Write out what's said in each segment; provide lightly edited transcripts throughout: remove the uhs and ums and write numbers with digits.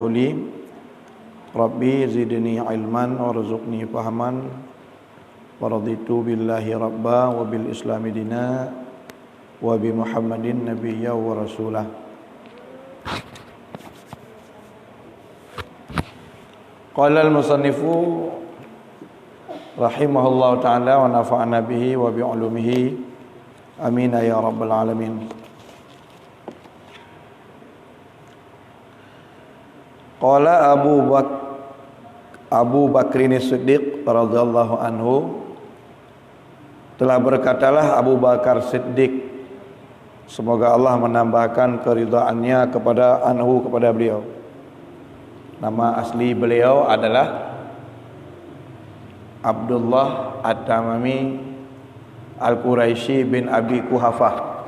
qawli Rabbi zidni ilman warzuqni fahman wa raditu billahi rabba wa bil islami dina wa bi Muhammadin nabiyya wa rasulah. Qala al-musannifu rahimahullahu ta'ala wa nafa'ana bihi wa bi ulumihi amin ya rabbal alamin. Qala Abu Bakrin Siddiq radhiyallahu anhu, telah berkatalah Abu Bakar Siddiq, semoga Allah menambahkan keridhaannya kepada beliau. Nama asli beliau adalah Abdullah At-Tamami Al-Quraisy bin Abi Quhafah.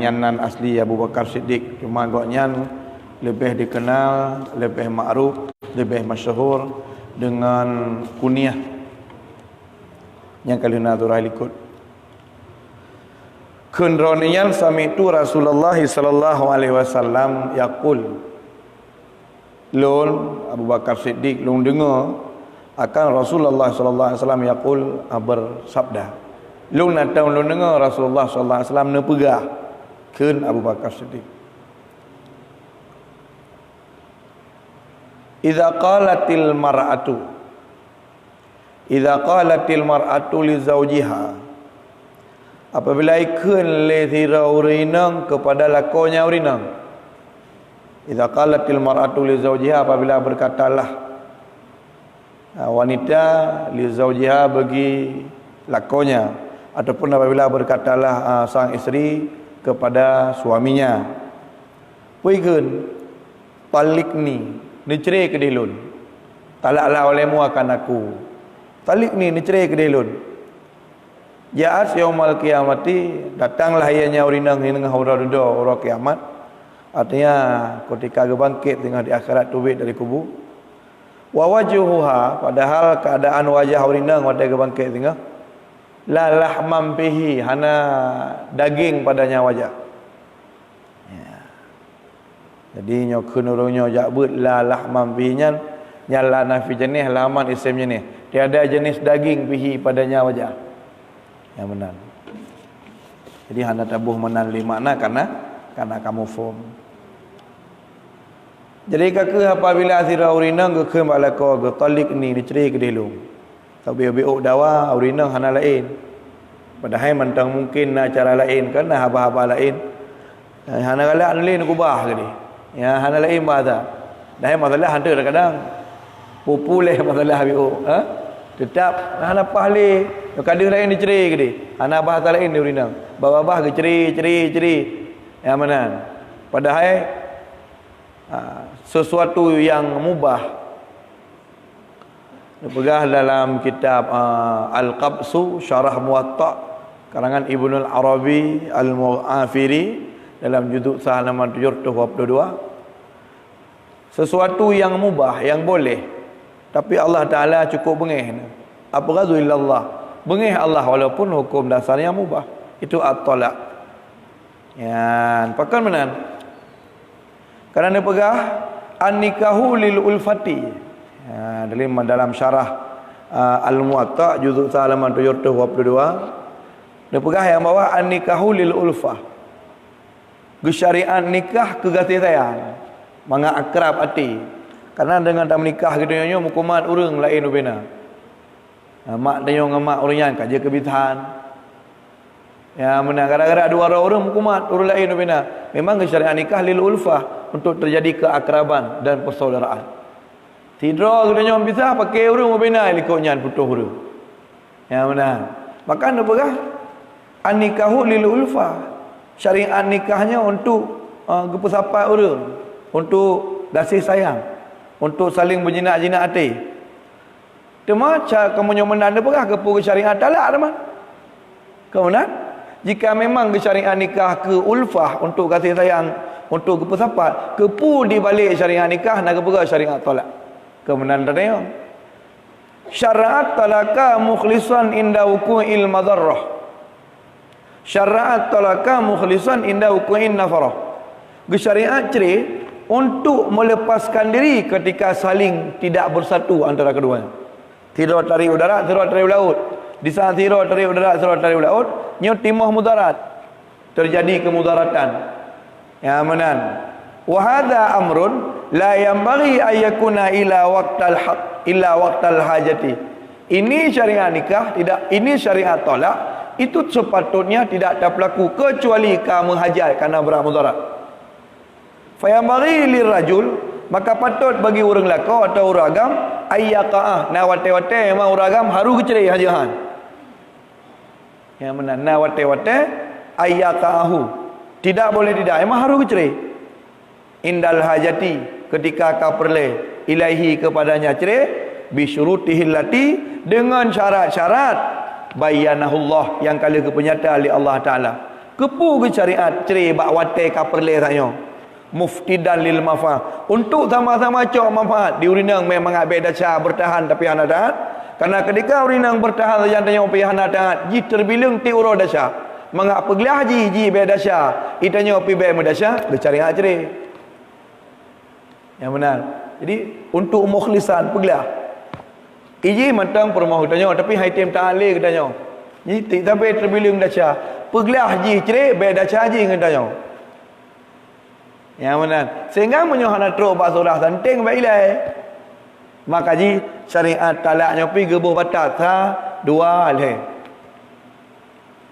Nyanan asli Abu Bakar Siddiq, cuma goknyan lebih dikenal, lebih ma'ruf, lebih masyhur dengan kunyah yang kali naturah ikut. Kunroniyan sami'tu Rasulullah sallallahu alaihi wasallam yaqul. Lun Abu Bakar Siddiq lun dengar akan Rasulullah sallallahu alaihi wasallam yaqul, bersabda. Lun datang lun dengar Rasulullah sallallahu alaihi wasallam nepegah keun Abu Bakar Siddiq. Idza qalatil mar'atu li zawjiha, apabila ikun le thira urinang kepada lakonya urinang. Idza qalatil mar'atu li zawjiha, apabila berkatalah wanita li zawjiha bagi lakonya, ataupun apabila berkatalah sang isteri kepada suaminya. Puikun talikni, ni cerai ke dilun, talaklah olehmu akan aku, talik ni cerai ke dilun. Ja'at yaumal qiyamati, datanglah ianya urinang di tengah orang kiamat. Artinya ketika bangkit tengah di akhirat tubik dari kubur. Wa wajhuha, padahal keadaan wajah urinang pada bangkit tengah la lahmam fihi, hana daging padanya wajah. Jadi nyokunurunyo jakbut la lahmam bihinyan nyala nafi jenis laman isim jenis, tiada jenis daging bihi padanya wajah. Yang benar. Jadi hanya tabuh menanli makna karena kamu form. Jadi kakak apabila asira urinang ke balako ke talik ni diceri ke dilung. Tapi biuk dawa urinang hana lain. Padahal mentang mungkin cara lain kan haba-haba lain. Hana galak lain kubah ke dia. Ya hana lain bahasa. Dah masalah hantar kadang. Populeh masalah biu. Tetap hana pahli. Kadang lain diceri ke dia. Hana bahasa lain dia urinang. Bawah ke ceri. Yang mana? Padahal sesuatu yang mubah. Dipegah dalam kitab Al-Qabsu Syarah Muwatta karangan Ibnu Al-Arabi Al-Mu'afiri dalam juzuk halaman 722. Sesuatu yang mubah, yang boleh, tapi Allah Ta'ala cukup bengih. Abghadu illallah, bengih Allah walaupun hukum dasarnya mubah. Itu at-talaq. Ya, pakan menan. Kerana pegah an-nikahu lil ulfati. Ya, dalam syarah Al-Muwatta juzuk halaman 722. Dia pegah yang bawah an-nikahu lil ulfah. Syariat nikah ke kasih sayang, manga akrab hati. Karena dengan tak menikah gitu nyo mukumat urang lain ubena. Mak tanya dengan mak orang kaja kebitaan. Ya menang gara-gara dua orang mukumat urang lain ubena. Memang syariat nikah lil ulfah, untuk terjadi keakraban dan persaudaraan. Tidra gitu nyo bisa pakai urang ubena likoknya putus urang. Ya menang. Maka anda berah an-nikahu lil ulfah. Syariat nikahnya untuk kepusapat orang, untuk kasih sayang, untuk saling berjinak-jinak hati. Cuma kamu nyomenan dia berah ke syariat talak teman. Kemudian jika memang ke syariat nikah ke ulfah untuk kasih sayang, untuk kepusapat, kepu di balik syariat nikah nak ke syariat talak. Kemudian tanya syariat talaka mukhlisan inda wuqu'il madarrah. Syariat talaka mukhlisan inda wuqu'in nafarah. Syariat cerai untuk melepaskan diri ketika saling tidak bersatu antara keduanya. Tidur tarik udara, tidur tarik laut. Di saat tidur tarik udara, tidur tarik laut, nyo timuh mudarat. Terjadi kemudaratan. Ya menan. Wa hadza amrun la yanbaghi ayyakuna ila waqtal hajati. Ini syariat nikah, tidak, ini syariat tolak, itu sepatutnya tidak ada berlaku kecuali kamu hajat kerana bermudarat. Fa yanbaghi lirajul, maka patut bagi orang lelaki atau orang agam ayyaqa'ah, na wate-wate memang orang agam haru keceri hajahan. Yang mana na wate-wate ayyaqa'ahu. Tidak boleh tidak, memang haru keceri. Indal hajati, ketika kau perle ilahi kepadanya cerai bisyurutihil lati, dengan syarat-syarat bayanahullah yang kala kepenyata oleh Allah Ta'ala. Kepu ke syariat cerai bak wate kau perle tanya muftidan lil mafah, untuk sama-sama cok manfaat. Di urinang memang abek dasar bertahan tapi hana taat. Karena ketika urinang bertahan saja tanya pi hana taat, ji terbilang ti uro dasar. Mengap pegelah ji be dasar. Itanya pi be medasar, be syariat cerai. Yang benar. Jadi untuk mukhlisan pegelah. Iji matang permoh tanya tapi haitim ta'ali katanya. Jadi sampai terbilang dasar. Pegelah ji cerai be dasar ji katanya. Yang benar. Sehingga menyohana teruk pak surah santing baik ilai. Maka ji syariat talaknya pi gebuh batas ha dua alih.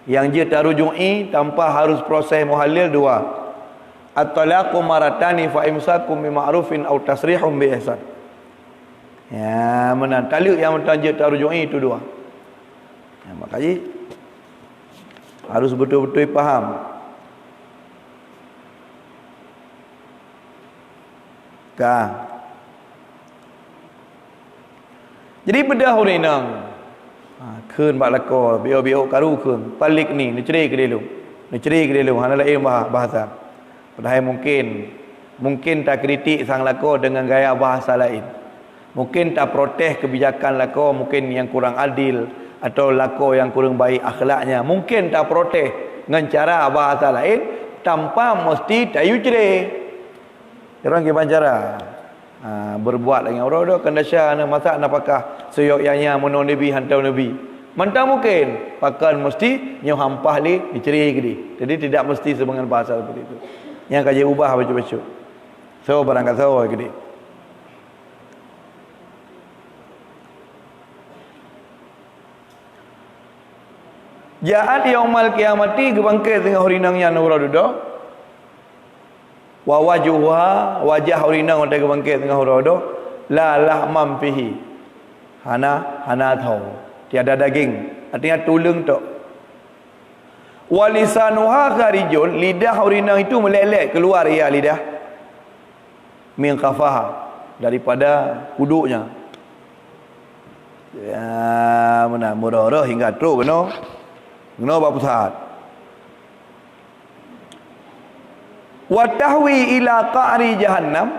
Yang je tarujui tanpa harus proses muhalil dua. At-talaqu maratani fa imsakum bi ma'rufin aw tasrihum bi ihsan. Ya, benar. Talak yang je tarujui itu dua. Ya, maka ji harus betul-betul faham. Jadi bedah orang nang keun bak lako bio karu keun palik ni cerai ke delu hana lain bahasa. Padahal mungkin tak kritik sang lako dengan gaya bahasa lain, mungkin tak protes kebijakan lako mungkin yang kurang adil atau lako yang kurang baik akhlaknya, mungkin tak protes dengan cara bahasa lain tanpa mesti tayu cerai. Orang ke bancara berbuat dengan orang dah kena syah nak masak napakah seyok yang menon nabi hantar nabi. Mentang mungkin pakan mesti nyo hampah li diceri ke dia. Jadi tidak mesti sebenarnya bahasa seperti itu. Yang kaji ubah baca-baca. So barangkat so ke dia. Jaat yaumal kiamati gebangkit tengah hari nang yang ura duduk. Wa wajuha wajah urinang pada bangkit tengah hurado la lahmam fihi hana tahu tiada daging, artinya tulung tok. Walisanuha kharijun, lidah urinang itu melelek keluar ia lidah min qafaha, daripada kuduknya. Ya mana murah hingga teruk kena bab pusat. Wa tahwi ila qa'ri jahannam,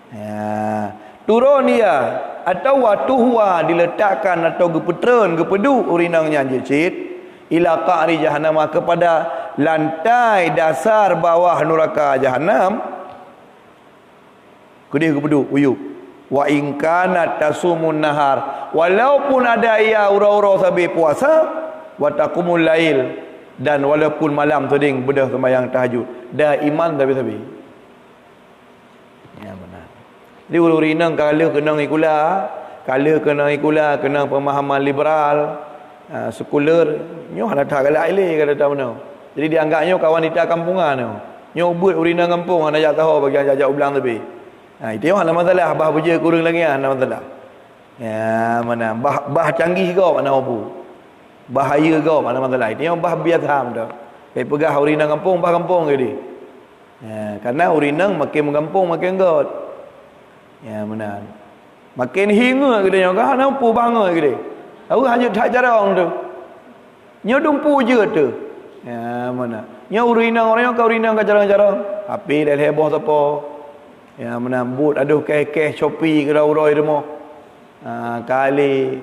ya turun dia atau watuhwa diletakkan atau gepetreun gepedu urinangnya jecit ila qa'ri jahannam, kepada lantai dasar bawah neraka jahannam. Kedih gepedu uyup. Wa in kana tasumun nahar, walaupun ada ia ura-ura sabi puasa, wa taqumul lail, dan walaupun malam tading bedah sembahyang tahajud, dah iman tapi ya benar. Jadi urinang kalau kena ikula kena pemahaman liberal sekular nyo ada tak galak ile kata tahu no. Jadi dianggapnya kawan kita kampungan no. Nyo buat urinang kampung ana jak tahu bagi ajak ulang tapi. Itu yang ada masalah, bah beja kurang lagi ada masalah. Ya mana bah canggih kau mana mampu. Bahaya kau mana masalah. Itu yang bah biasa dah. Kai pegah urinang kampung bah kampung ke dia. Ya, karena urinang makin mengkampung makin got. Ya benar. Makin hinga ke dia kah nampu bangga ke dia. Tahu hanya tak jarang tu. Nyo dumpu je tu. Ya mana. Nyo urinang orang kau urinang ke jarang-jarang. Tapi dah heboh apa. Ya menambut aduh keh-keh Shopee ke rai demo. Kali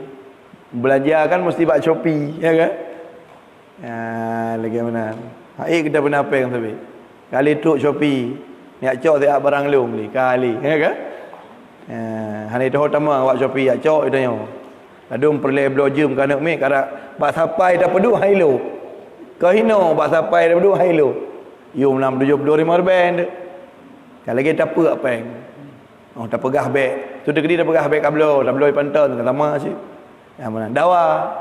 belanja kan mesti bak Shopee ya kan. Ya lagi mana. Hai kita pernah apa yang tapi. Kali truk Shopee. Ni acok dia barang lu beli kali, ya kan? Hani dah utama awak Shopee acok dia nyo. Adum perle blojum kana mi kara bak sapai dah pedu hai lu. Kau hino bak sapai dah pedu hai lu. Yum 675 ben. Kalau kita apa peng. Oh tak pegah beg. Tu dekat dia pegah beg kablo panton sama si. Ya mana dawa.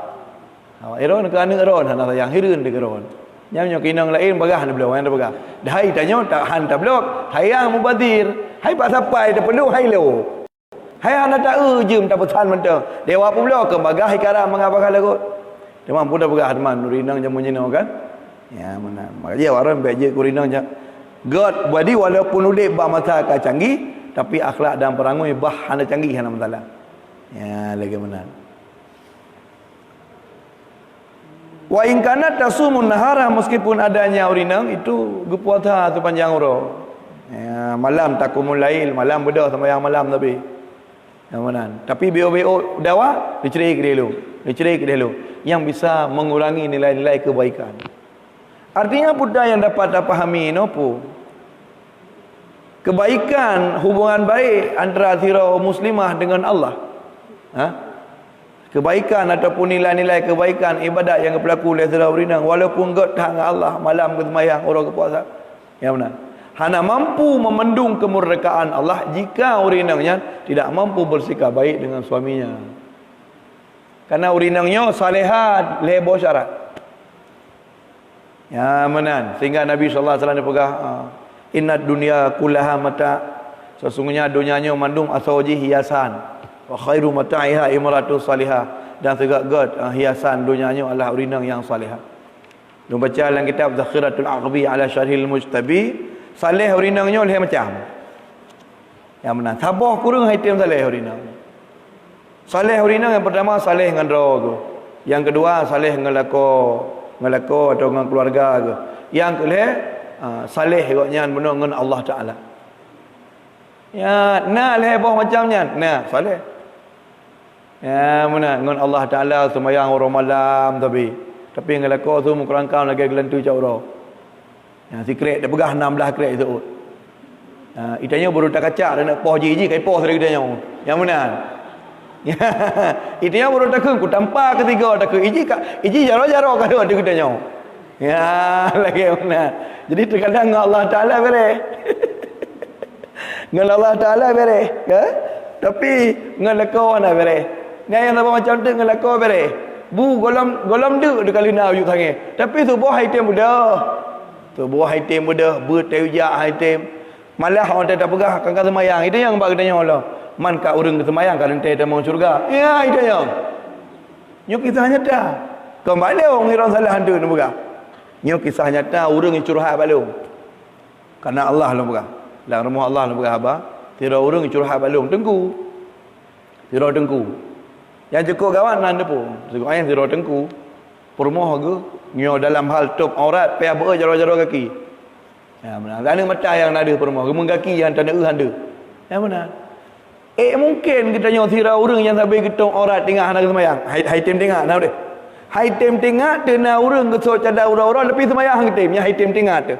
Awak iron ke anak iron hana sayang hireun de iron. Nyam nyo kinang lain pegah de belo yang pegah. Dahai tanyo tak han tak blok. Hayang mubadir. Hai bak sapai dah pedu hai lu. Hai anak tak ujum tak pesan mentang. Dewa pula ke bagah hikara mengapa lagu. Dia mampu dah bagah teman nurinang jamu nyino kan. Ya mana. Makanya orang beje kurinang je. God badi walaupun udip bah masa ka canggih tapi akhlak dan perangai bah hana canggih hana masalah. Ya lagi mana. Wa in kana tasumun nahara meskipun adanya urinang itu gepuasa sepanjang uro. Ya malam takumul lail malam bedah sembahyang malam tapi Amanan. Tapi BO dawa dicerai ke dulu. Yang bisa mengurangi nilai-nilai kebaikan. Artinya budak yang dapat pahami nopo. Kebaikan hubungan baik antara tirau muslimah dengan Allah. Kebaikan ataupun nilai-nilai kebaikan ibadat yang berlaku oleh tirau rinang walaupun god dengan Allah malam ke sembahyang orang ke puasa. Yang benar. Hana mampu memendung kemurkaan Allah jika urinangnya tidak mampu bersikap baik dengan suaminya. Karena urinangnya salihat lebo syarat. Ya menan. Sehingga Nabi SAW dia pegah inna dunya kullaha mata. Sesungguhnya dunianya mandum asawji hiasan. Wa khairu mata'iha imratu salihah. Dan segala hiasan dunianya adalah urinang yang salihah. Dia baca dalam kitab Zakhiratul Aqbi ala Syarhil Mujtabi. Salih urinangnya oleh macam. Yang mana? Sabah kurang item salih urinang. Salih urinang yang pertama salih dengan roh. Yang kedua salih dengan lako atau dengan keluarga ke. Yang kedua salih agaknya dengan Allah Taala. Ya, nah lebih macamnya. Nah, salih. Ya, mana dengan Allah Taala sembahyang orang malam tapi dengan lako tu mukrangkau lagi gelantu jauh roh. Ya, si krek dia pegah 16 krek itu. Itanya baru tak kacak dia nak poh ji kai poh lagi dia nyaw. Yang mana? Itanya baru tak ku tanpa ketiga tak iji jaro-jaro kalau dia nyaw. Ya, lagi mana? Jadi terkadang Allah Taala bere. Dengan Allah Taala bere, ya? Tapi dengan lekau ana bere. Ni yang apa macam tu dengan lekau bere. Bu golom tu kali nak ujuk sange. Tapi tu boh item mudah. Buah item mudah, bertewjak item. Malah orang tak pegah kangkang semayang. Itu yang bak katanya Allah. Man ka urang semayang kan ente mau surga. Ya itu yang. Nyo kisah nyata. Kembali orang ngira salah hantu nak pegah. Nyo kisah nyata urang curhat balung. Karena Allah lah pegah. Dalam rumah Allah lah pegah apa? Tira urang curhat balung tengku. Tira tengku. Yang cukup kawan nan depo. Cukup ayam tira tengku. Permoh ke nyo dalam hal top aurat payah ber jaro-jaro kaki. Ya benar. Ada mata yang ada permoh, gemeng kaki yang tanda handa. Ya benar. Mungkin kita nyo sira urang yang sampai getong aurat tengah nak sembahyang. Hai tim tengah nah deh. Hai tim tengah tena urang ke sok cada ura-ura lebih sembahyang tim yang hai tim tengah tu.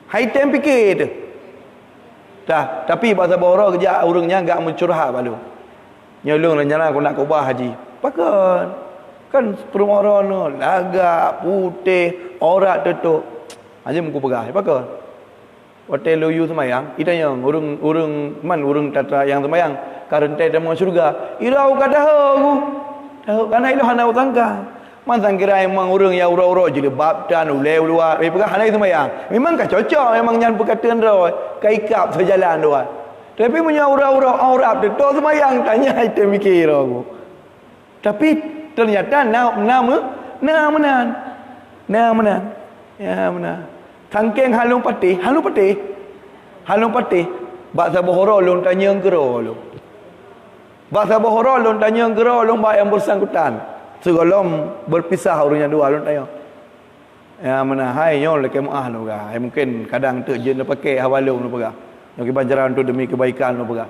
Hai tim fikir tu. Dah, tapi bahasa bawah kerja urangnya enggak mencurhat balu. Nyolong lah nyala aku nak kubah haji. Pakon. Kan permohono lagak putih aurat tutup aja muku pegah apa ke hotel loyu semayang itanya urung tata yang semayang karente demo surga irau kada tahu karena itu hana utangka man sangkira emang urung ya ura-ura jadi bab dan ule luar pegah hana semayang memang ka cocok memang nyan perkataan ro kaikap sejalan doa tapi punya ura-ura aurat tutup semayang tanya itu mikir aku tapi ternyata nama ya mana tangkeng halung pati bahasa bohoro long tanya gero lo bahasa bohoro long tanya gero long ba yang bersangkutan segolom berpisah urangnya dua long tanya ya mana hai nyo leke maah lo ga mungkin kadang tu je nak pakai hawalung lo pegah yo banjaran tu demi kebaikan lo pegah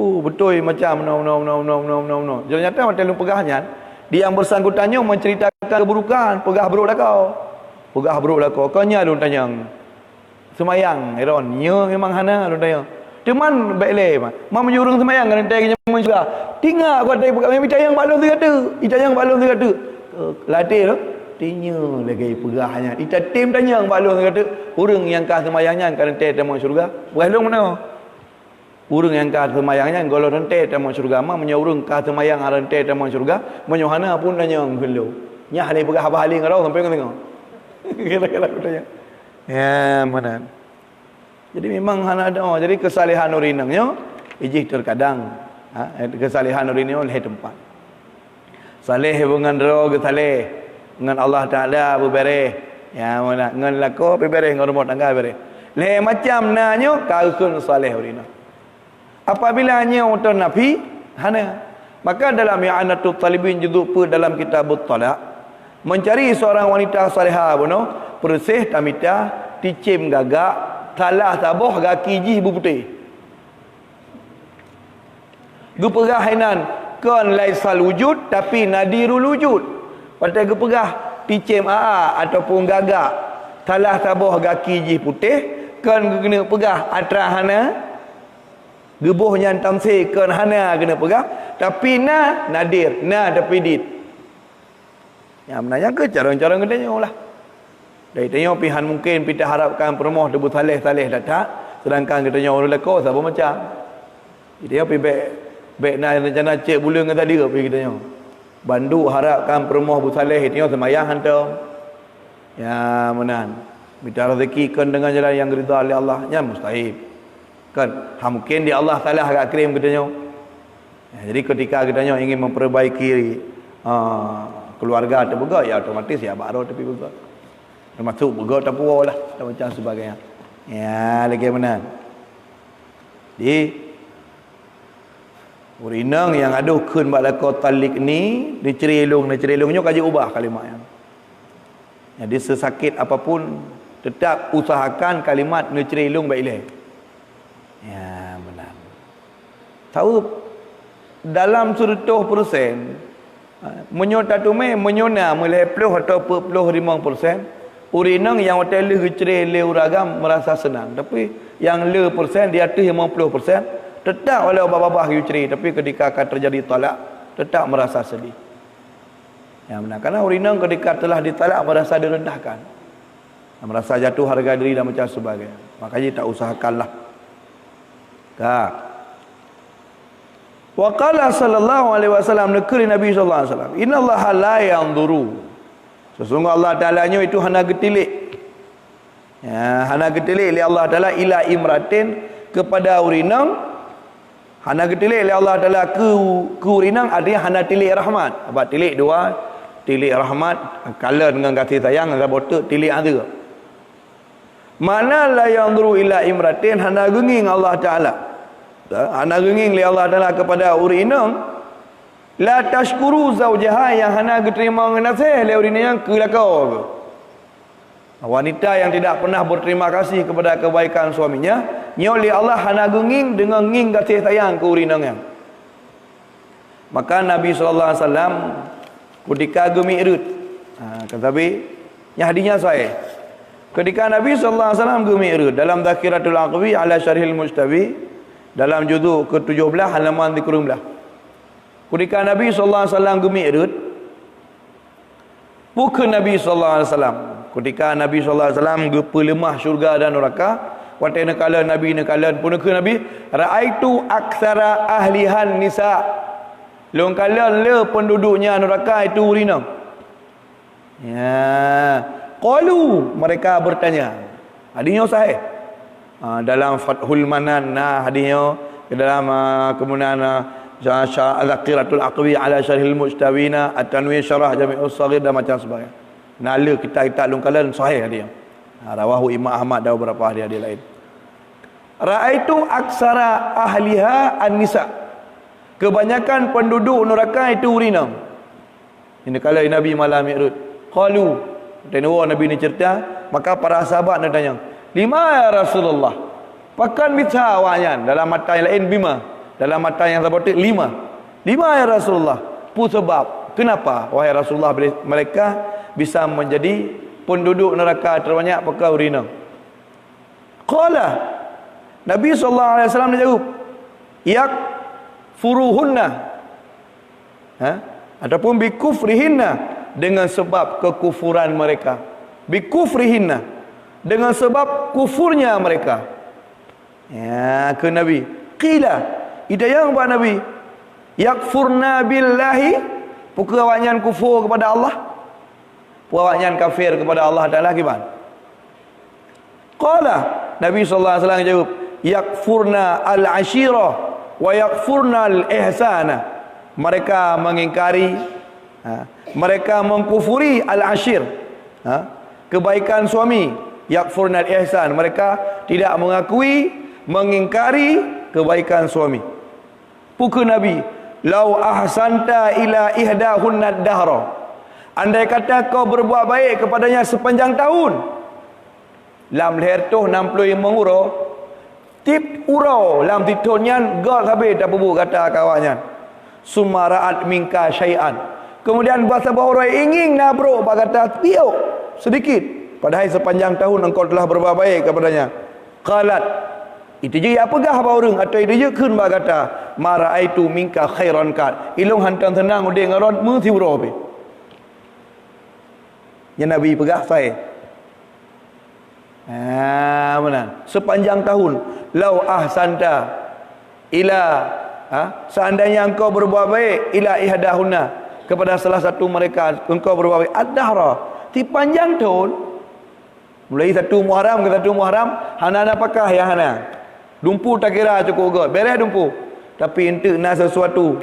betul macam no. Jadi nyata macam lu pegahnya dia yang bersangkutannya menceritakan keburukan, pegah buruk dah kau. Kau nya lu tanya. semayang Iron nya memang hana lu tanya cuman baik le mak menyuruh semayang kan tanya nyamun juga tinggal kau tanya kami yang balon tu kata yang balon tu kata latih tu tinya lagi perahnya kita tim tanya yang balon tu kata urang yang kah semayangnya kan tanya temu surga belum mana urang yang kah semayangnya kalau rente temu surga mak menyuruh kah semayang rente temu surga menyohana pun tanya gelo nya hari perah apa hari ngau sampai kau tengok kira-kira aku tanya ya mana jadi memang hana ada jadi kesalehan urinangnya ijih terkadang kesalehan urinangnya oleh tempat saleh dengan roh saleh dengan Allah Taala bebereh ya mana dengan lako bebereh dengan rumah tangga bebereh le macam nanyo kaukun saleh urinang apabila nya untuk nafi hana maka dalam i'anatul talibin juzuk dalam kitabut talaq mencari seorang wanita salihah bono bersih tamita ticim gagak talah taboh gaki jih buputih gepegah hainan kan laisal wujud tapi nadirul wujud pada gepegah ticim ataupun gagak talah taboh gaki jih putih kan kena pegah atrahana gebuh yang tamsi kan hana kena pegah tapi nadir tapi dit yang menanya ke cara-cara kedanya lah dari tanya pihan mungkin kita harapkan permoh debu saleh-saleh datang sedangkan kita tanya orang lekor siapa macam dia pergi baik nak rencana cek bulan dengan tadi ke pergi kita tanya bandu harapkan permoh bu saleh tanya semayang hantar ya menan minta rezeki kan dengan jalan yang ridha oleh Allah nya mustahil kan mungkin di Allah salah agak kirim kita tanya jadi ketika kita tanya ingin memperbaiki keluarga terbuka ya otomatis ya baru tapi buka termasuk bergot tak puas lah dan macam sebagainya ya lagi mana di urinang yang ada kun balako talik ni dicerilungnya kaji ubah kalimat yang jadi sesakit apapun tetap usahakan kalimat dicerilung baik leh ya benar tahu dalam 100% menyota tu menyona mulai 10 atau 45% urinang yang hotel gecere le uragam merasa senang tapi yang le persen di atas 50% tetap oleh babah gecere tapi ketika akan terjadi talak tetap merasa sedih yang benar karena urinang ketika telah ditalak merasa direndahkan merasa jatuh harga diri dan macam sebagainya makanya tak usahakanlah tak wa qala sallallahu alaihi wasallam nakri nabi sallallahu alaihi wasallam innallaha la yanzuru sesungguhnya Allah Ta'ala nya itu hana getilik ya, hana getilik oleh Allah Ta'ala ila imratin kepada urinang hana getilik oleh Allah Ta'ala ke urinang artinya hana tilik rahmat apa tilik dua tilik rahmat kala dengan kasih sayang dengan botak tilik ada mana la yanzuru ila imratin hana genging Allah Ta'ala hana genging oleh Allah Ta'ala kepada urinang la tashkuru zaujaha yang hana terima ngasih le urina yang kelakau wanita yang tidak pernah berterima kasih kepada kebaikan suaminya nyoli Allah hana genging dengan nging kasih sayang ke urinanya maka Nabi sallallahu alaihi wasallam ketika gemi irut katabi nya hadinya saya ketika Nabi sallallahu alaihi wasallam gemi irut dalam Dzakiratul Aqwi ala Syarhil Mustawi dalam juzuk ke-17 halaman 13 ketika Nabi sallallahu alaihi wasallam gemi irut bukan Nabi sallallahu alaihi wasallam ketika Nabi sallallahu alaihi wasallam gepelemah syurga dan neraka waktu nakala Nabi nakala pun ke Nabi raaitu aktsara ahlihan nisa long kala le penduduknya neraka itu urina ya qalu mereka bertanya hadisnya sahih dalam Fathul Manan hadisnya dalam kemudian Dzakiratul Aqwi ala Syarhil Mustawina At-Tanwir Syarah Jami'us Shaghir dan macam sebagainya nala kita lungkalan sahih dia rawahu Imam Ahmad dan beberapa hadis lain raaitu aksara ahliha an-nisa kebanyakan penduduk neraka itu urina ini kalau Nabi malam Mi'raj qalu tenwa Nabi ni cerita maka para sahabat nak tanya lima ya Rasulullah pakan bitha awaknya dalam mata yang lain bima dalam mata yang terbatik lima ya Rasulullah pu sebab kenapa wahai Rasulullah mereka bisa menjadi penduduk neraka terbanyak pakai urina Qala, Nabi SAW dia jawab, yakfuruhunna, ataupun bikufrihinna, dengan sebab kekufuran mereka. Bikufrihinna, dengan sebab kufurnya mereka. Ya, ke Nabi. Qila, ida yang buat Nabi, yakfurna billahi, pukul awaknya kufur kepada Allah, pukul awaknya kafir kepada Allah Ta'ala gimana? Qala, Nabi SAW jawab, yakfurna al-ashirah wa yakfurna al-ihsana. Mereka mengingkari, mereka mengkufuri al-ashir, kebaikan suami. Yakfurna al-ihsan, mereka tidak mengakui, mengingkari kebaikan suami. Pukul Nabi, lau ahsanta ila ihdahunna dahra, andai kata kau berbuat baik kepadanya sepanjang tahun, lam leher tu 65 urau, tip urau lam titonyan gol habis dah bubu kata kawannya. Sumaraat minka syai'an, kemudian bahasa bahawa ingin nabruk pak kata piuk sedikit, padahal sepanjang tahun engkau telah berbuat baik kepadanya. Qalat, itu je apa gah baurung atau itu je kun ba kata maraitu minka khairan kat, ilung hantan tenang ude ngaron mu tiuro be. Ya Nabi pegah saya. Mana? Sepanjang tahun, lau ahsanta ila, seandainya engkau berbuat baik ila ihdahunna, kepada salah satu mereka engkau berbuat baik ad-dahra, di panjang tahun, mulai 1 Muharram ke 1 Muharram, hana apakah ya hana? Dumpu tak kira cukup god, beres dumpu. Tapi ente nak sesuatu.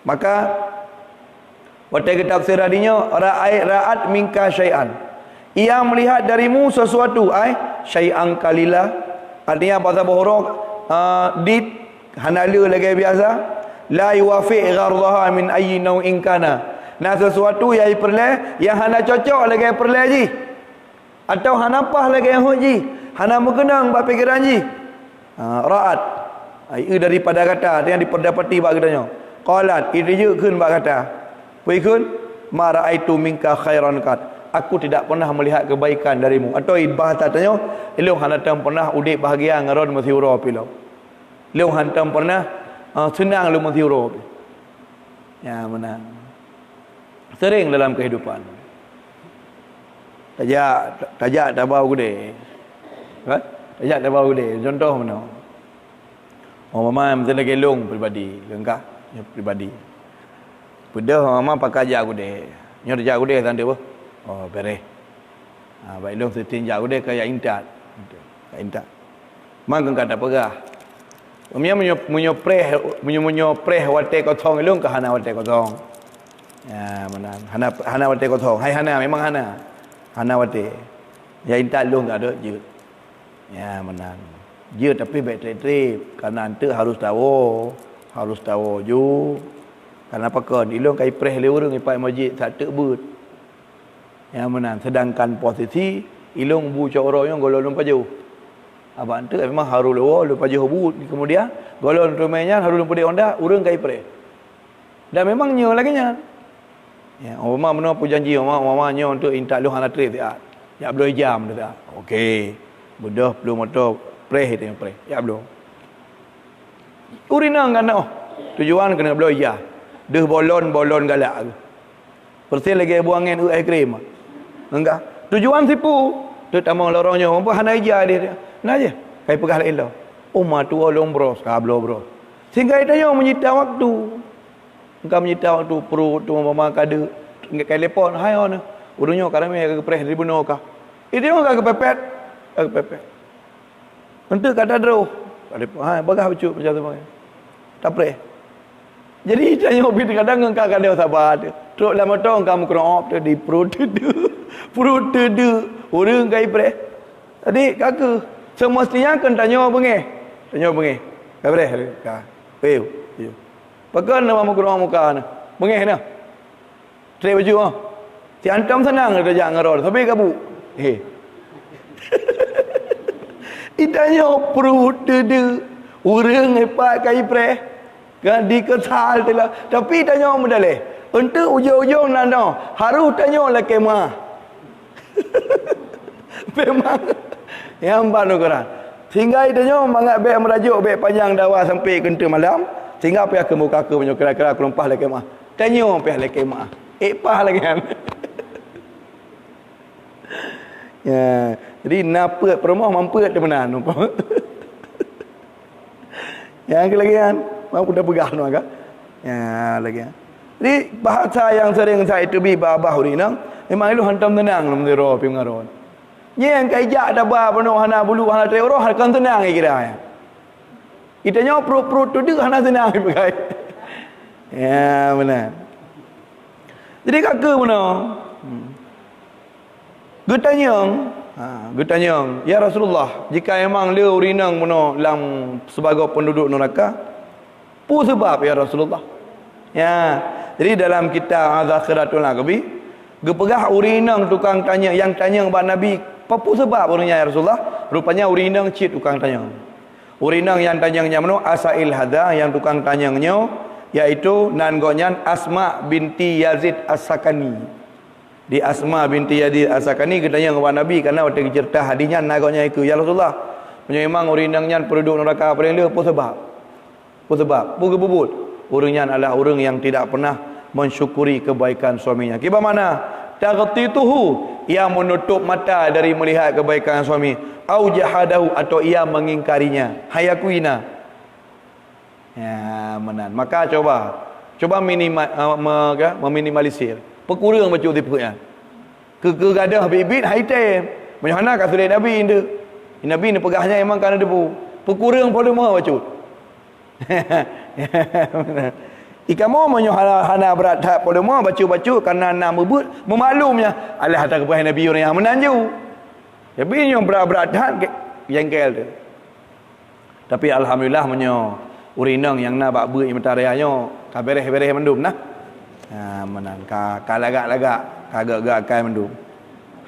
Maka watai kitab siradinya, ra'at minka syai'an. Ia melihat darimu sesuatu, syai'an kalila. Artinya bahasa bohorok, dit hanala lagi biasa. La yuwafi' ghardaha min ayyi naw'in kana. Nah sesuatu yang perle, yang hana cocok lagi perle ji. Atau hana pah lagi yang hoji. Hana mengenang bab fikiran ji. Ra'at. Ia daripada kata yang diperdapati bab katanya. Qalat, itu kun bab kata. Puikun ma raaitu minka khairan kat. Aku tidak pernah melihat kebaikan darimu. Atau bahasa tanya, ilung hantam pernah udik bahagia ngaron masiuro pilau. Ilung hantam pernah senang lu masiuro. Ya benar. Sering dalam kehidupan. Tajak tak bau gede. Tajak tak bau gede. Contoh mana? Mama mesti lagi long pribadi, lengkap pribadi. Pedah mama pakai jak gede. Nyor jak gede tanda apa? Oh, beres. Baik long setin jak gede kayak intat. Kayak intat. Mang kata pegah. Menyopreh wate kotong long ke hana wate kotong. Ya, mana? Hana wate kotong. Hai hana memang hana. Hana wate. Ya intat long tak ada je. Ya, mana? Je tapi baik trip karena ante harus tahu ju. Karena apa kan ilung kai preh le urang ipai masjid tak terbut. Ya mana? Sedangkan posisi ilung bu corong golong paju. Abang ante memang harus lu paju but kemudian golong rumahnya harus lu pede onda urang kai preh. Dan memang nyo lagi nya. Ya, mama meno pu janji mama nyo untuk intak lu hana trip tak. Ya belum jam dah. Okey. Mudah belum motor preh itu yang preh. Ya belum. Urina kan tujuan kena belum ya. Deh bolon galak. Persil lagi buang angin air krim. Enggak. Tujuan sipu. Tu tamang lorongnya apa hana ija dia. Nah je. Kai pegah lain dah. Umma tu olong bros, kablo bros. Sehingga itu menyita waktu. Engkau menyita waktu perut tu mama kada kai telepon. Hai on. Urunyo karame ke preh ribuno ka. Itu orang kepepet. Kepepet. Untuk kata draw. Bagah becut macam tu. Tak preh. Jadi tanya hobi kadang engkau kada sabar. Truk lama tu kamu kena op tu di perut tu. Urang kai preh. Tadi kakak semestinya kan tanya bengeh. Tanya bengeh. Kai preh ka. Peu. Pakai nama kena muka na. Bengeh na. Tre baju ah. Si antam senang kerja ngaror. Tapi kabu. Itanya perut tu. Urang hepat kai preh. Kan dikesal tu lah. Tapi tanya medaleh. Untuk ujung-ujung nanda. Harus tanya lah kemah. Memang. Yang empat nu Quran. Sehingga itanya mangat beg merajuk beg panjang dawa sampai kenta malam. Sehingga pihak ke muka ke banyak kira-kira kelumpah lagi mah. Tanya pihak lagi mah. Pah lagi kan. Ya, jadi napa permoh mampu de menan. Yang lagi kan, mampu dah pegah nu agak. Ya, lagi kan. Jadi bahasa yang sering saya tebi babah urinang memang itu hantam tenang dalam diro pi ngaron. Yang kaijak dah ba penuh hana bulu hana teoroh kan tenang kira ya. Itanya perut tu dia hana tenang pakai. Ya, benar. Jadi kakak mana? Getanyang, ya Rasulullah, jika emang dia urinang mana dalam sebagai penduduk neraka, pu sebab ya Rasulullah. Ya, jadi dalam kitab Az-Zakhiratul Aqbi, gepegah urinang tukang tanya yang tanya kepada Nabi, apa sebab urinang ya Rasulullah? Rupanya urinang cit tukang tanya. Urinang yang tanyangnya mana? Asail hada yang tukang tanyangnya yaitu nangonyan Asma binti Yazid As-Sakani. Di Asma binti Yazid As-Sakani ketanya kepada Nabi karena waktu cerita hadisnya nangonnya itu ya Rasulullah. Memang urinangnya penduduk neraka paling dia apa sebab? Apa sebab? Bukan bubut. Orangnya adalah orang yang tidak pernah mensyukuri kebaikan suaminya. Kiba mana? Taghtituhu, ia menutup mata dari melihat kebaikan suami. Au jahadahu, atau ia mengingkarinya. Hayakuina. Ya, menan. Maka coba meminimalisir. Pekurang macam tipenya. Kegadah bibit haitem. Macam mana kat surat Nabi ini? Nabi ni pegahnya memang kerana debu. Pekurang pada mau macam. Ikan mau hana berat tak pada mau baca-baca kerana nak mebut memaklumnya alah hantar kepada Nabi orang yang menanju. Tapi yang berat-berat tak jengkel tu. Tapi alhamdulillah menyo urinang yang nak bak beut mentarianyo ka bereh-bereh mendum nah. Ha menan ka lagak-lagak kagak-gak kai mendum.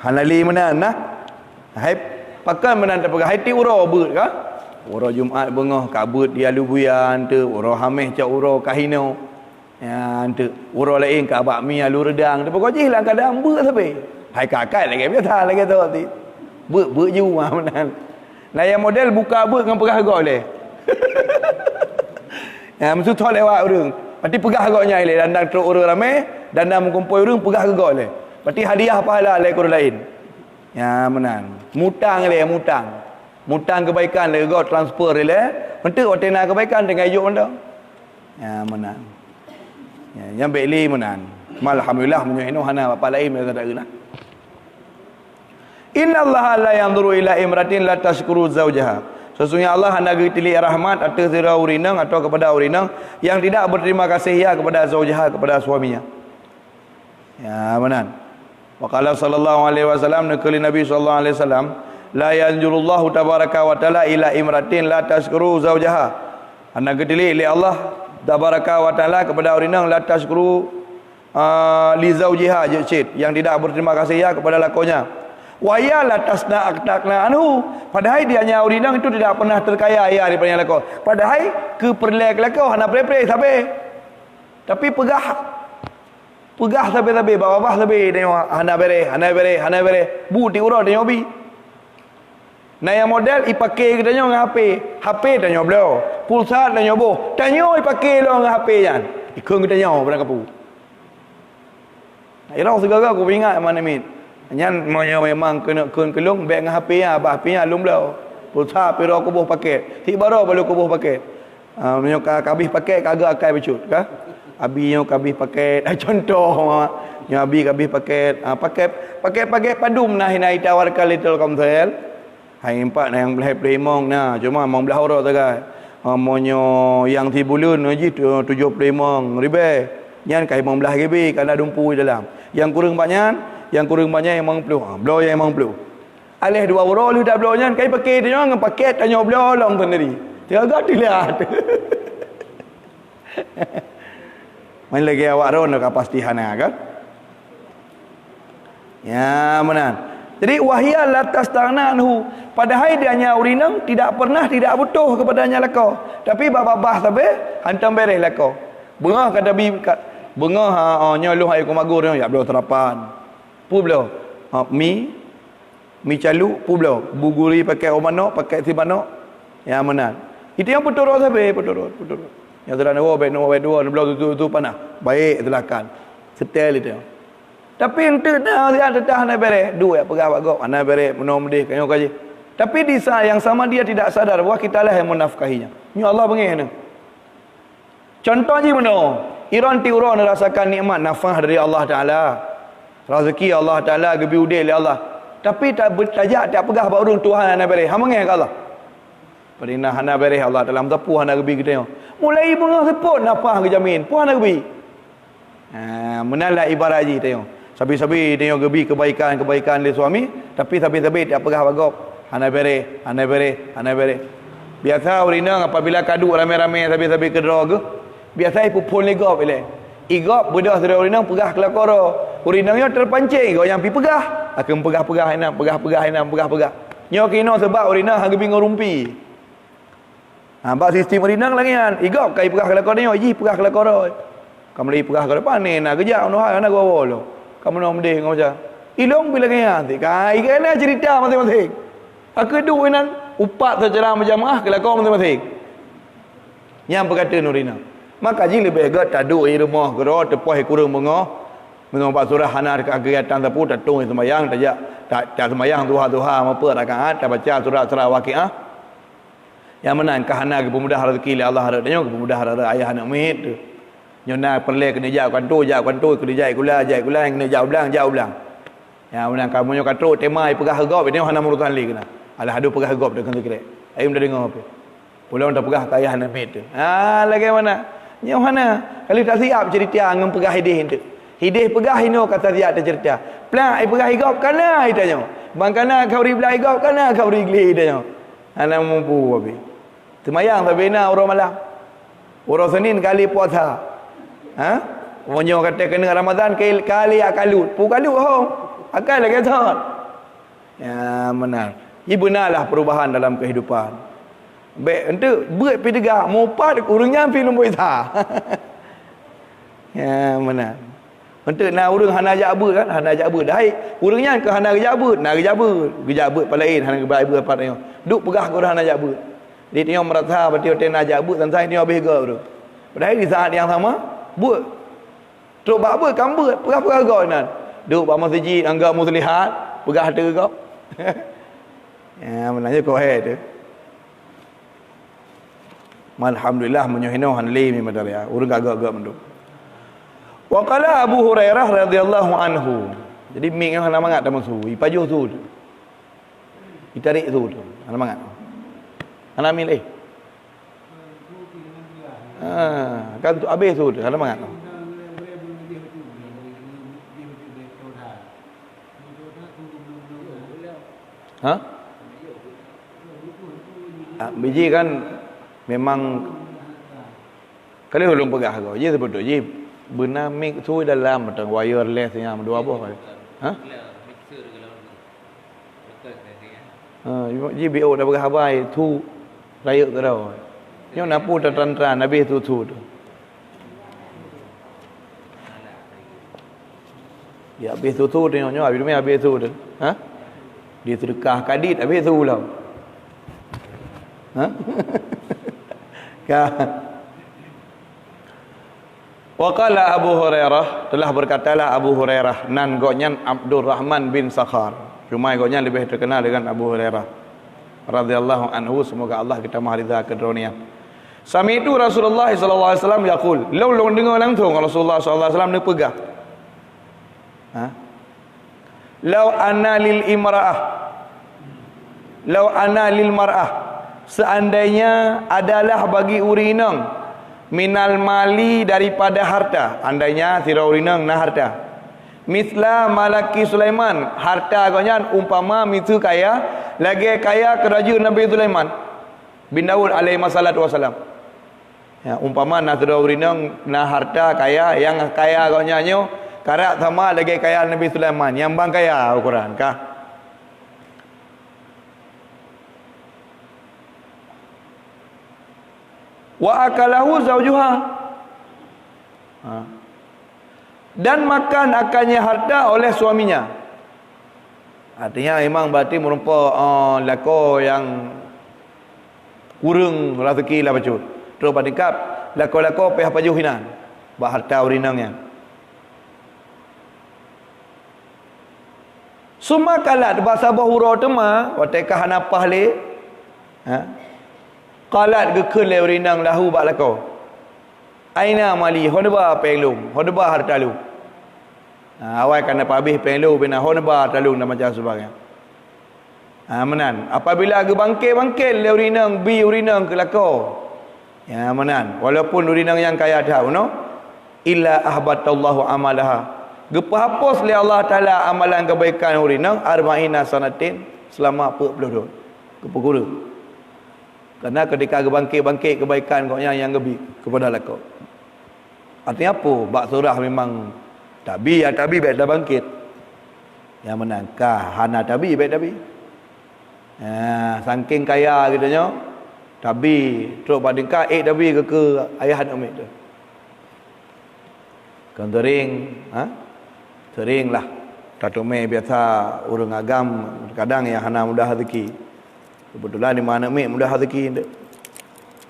Hanali menan nah. Hai pakan menan tak pegang hati uro beut ka? Uro Jumaat bengah kabut dia lubuyan tu, uro hameh cak uro kahino. Ya tu, uro lain ka bakmi alu redang. Tu pokok hilang kadang beut sampai. Hai kakak lagi biasa lagi tu ti. Beut ju ah menan. Lah yang model buka beut dengan pegah agak leh. Ya mesti tu lewat urang. Pati pegah agaknya leh dandang teruk urang ramai, dandang mengumpul urang pegah agak leh. Pati hadiah pahala leh kurang lain. Ya menan. Mutang leh mutang. Mutang kebaikan le go transfer le mentu otena kebaikan dengan ajuk anda ya menan ya yang beli menan alhamdulillah menyo hana apa lain mereka tak guna innallaha la yanzuru ila imratin la tashkuru zaujaha sesungguhnya Allah hendak tilik rahmat atas zira urinang atau kepada urinang yang tidak berterima kasih ya kepada zaujaha kepada suaminya ya menan wa qala sallallahu alaihi wasallam nakali Nabi sallallahu alaihi wasallam la yanjurullahu tabaraka wa taala ila imratin la tashkuru zaujaha. Anda kedili li Allah tabaraka wa taala kepada orang la tashkuru li zaujiha jecit yang tidak berterima kasih ya kepada lakonya. Wa ya la tasna aktakna anhu. Padahal dianya orang itu tidak pernah terkaya ya daripada lako. Padahal keperlek lako hana pre-pre sampai. Tapi pegah sampai bawah sampai tengok hana bere. Bu ti urang tengok bi. Nah yang model ipakai kita dengan HP tanya beliau, pulsa tanya boh, tanya ipakai lo dengan HP jan, ikut kita tanya pada kapu. Nah irau segala aku ingat mana min, nyan memang kena kelung beg dengan HP nya, apa HP nya lung beliau, pulsa piro aku boh pakai, tiba baru baru aku boh pakai, menyoka kabih pakai kagak akai becut, kah? Abi nyo kabih pakai, contoh, nyo abi kabih pakai, pakai padum nah hinai tawarkan little Comcel. Hai empat nah yang belah primong nah cuma mau belah orang tu kan monyo yang tibulun haji 75 ribu nyan kai mau belah ribu kerana dumpu dalam yang kurang banyak yang memang perlu belau yang memang perlu alih 2 euro lu dak belau nyan kai pakai dia dengan paket tanya belau long sendiri tiaga dilihat main lagi awak ron kepastian kan ya menan. Jadi wahia latas tananhu padahal dianya urinang tidak pernah tidak butuh kepadanya lako tapi babah sampai hantam beres lako bengah kata bi bengah nyoluh air kumagur ya belum terapan pu belum mi mi calu publo, buguri pakai omano, pakai tibano. Yang mana? Itu yang peturut sampai peturut. Yang telah nombor dua, tu panah. Baik telakan. Setel itu. Tapi ente dah dia tetah nak bere, dua pegah bagok, ana bere menom deh kanyo kaji. Tapi di saat yang sama dia tidak sadar bahawa kita lah yang menafkahinya. Ni Allah bangin. Contohnya mana? Iran ti urang rasakan nikmat nafkah dari Allah Taala. Rezeki Allah Taala gebi udil oleh Allah. Tapi tak bertajak tak pegah ba urang Tuhan ana bere. Ha mangin ke Allah? Perina hana bere Allah dalam tepu hana gebi kita. Mulai bengah sepot nafkah ke jamin. Puan gebi. Menalah ibarat ji tengok. Sabi-sabi tengok gebi kebaikan dari suami, tapi sabi-sabi tak pegah bagok. Hana bere. Biasa urina apabila kadu rame-rame sabi-sabi kedra ke, biasa ipu pun legop ile. Igop bedah sudah urina pegah kelakoro. Urinanya terpancing kau yang pi pegah. Akan pegah-pegah enam. Nyo kino sebab urina hang gebi ngorumpi. Bak sistem urina langian. Igop kai pegah kelakoro nyo, ji pegah kelakoro. Kamu lagi pegah ke depan ni nak kejap no hai nak gua lo. Kamu nak mending ngau macam. Ilong bila kaya nanti. Kai kena cerita masing-masing. Aku duk nan upat secara berjamaah ke lakon masing-masing. Yang berkata Nurina. Maka ji lebih agak tak duk di rumah gero tepoh kurang mengoh. Mengoh surah hana dekat kegiatan tapu tak tung sembahyang tak sembahyang duha apa rakaat tak baca surah Waqiah. Yang mana kahana ke pemudah rezeki Allah harap tanya ke pemudah ayah anak mit tu. Nyona perle kena jauh kantu kena jai kula kena jauh belang. Ya menang kamu nyo katro tema pegah gop ini hana murutan li kena. Alah adu pegah gop dekan sekre. Ayum dah dengar apa. Pulau dah pegah kayah nak mit tu. Lagi mana? Nyo hana kalau tak siap cerita ngam pegah hidih tu. Hidih pegah ino kata siap tak cerita. Plan ai pegah gop kana itanya. Bang kana kau ri belai gop kana kau ri gli itanya. Hana mampu abi. Semayang tapi na orang malam. Orang Senin kali puasa. Monyo kata kena Ramadan kali akalut. Kalut hong. Akal lagi tak. Ya benar. Ia benarlah perubahan dalam kehidupan. Baik ente buat pi tegak mopat urangnya pi lumbu isa. Ya benar. Ente nak urang hana jabu kan? Hana jabu dai. Urangnya ke hana jabu, nak jabu. Gejabu palain hana gebai apa tengok. Duk pegah ke hana jabu. Dia tengok merasa betul-betul nak jabu dan saya tengok bega tu. Padahal di saat yang sama buat teruk buat apa kambut pegah-pegah kau nan duk ba masjid anggap muslihat pegah harta kau. Ya menanya kau tu alhamdulillah menyohino hanli mi madariya urang agak-agak menduk. Wa qala Abu Hurairah radhiyallahu anhu. Jadi mik yang hana mangat dah masu ipaju tu ditarik tu hana mangat hana milih. Kan tu habis tu ada mangat. Biji kan memang kalau belum pegah kau, je sebut tu, je benar mik tu dalam macam wireless yang dua buah. Je BO dah pegah habai tu layak ke dah. Nyo napu teran-teran habis tu. Ya habis tu tengok nyo habis tu. Dia sedekah kadit habis tu pula. Wa qala Abu Hurairah telah berkatalah Abu Hurairah nan gonyan Abdurrahman bin Sakhar. Cuma gonyan lebih terkenal dengan Abu Hurairah radhiyallahu anhu, semoga Allah kita mahridha kedronian. Sami itu Rasulullah sallallahu alaihi wasallam yaqul, law dengar langsung Rasulullah sallallahu alaihi wasallam ni pegah. Law ana lil mar'ah, seandainya adalah bagi urinang minal mali daripada harta, andainya sira urinang na harta. Misla malaki Sulaiman, harta agaknya umpama mitu kaya, lagi kaya kerajaan Nabi Sulaiman bin Daud alaihi wassalam. Ya, umpama nak sudah urinang na harta kaya, yang kaya agaknya nyo karak sama lagi kaya Nabi Sulaiman, yang bang kaya Al-Quran kah? Wa akalahu zawjuha, dan makan akannya harta oleh suaminya. Artinya memang berarti merupa lako yang kurang rezeki lah bacut. Terus patikap lako-lako pihak pajuh hinan. Bah harta urinangnya. Suma kalat bahasa bahura tema watekah hanapah le. Ha? Kalat gekul le urinang lahu bak lako. Aina mali honba pelung, honba harta lu. Awal kena pabih pelu bina honba talung dan macam sebagainya. Menan. Apabila age bangkit le urinang bi urinang ke lako. Ya menan. Walaupun urinang yang kaya dah no. Illa ahbatallahu amalaha. Gepahapus le Allah Taala amalan kebaikan urinang arba'ina sanatin selama 40 tahun. Kepegura. Karena ketika age bangkit kebaikan kau yang lebih kepada lako. Artinya apa? Bak surah memang tabi baik dah bangkit. Yang menangkah hana tabi baik tabi. Saking kaya katanya tabi terus padingkah tabi ke ayah anak umi tu. Kan sering lah Datuk Mei biasa orang agam kadang yang hana mudah rezeki. Kebetulan di mana umi mudah rezeki tu.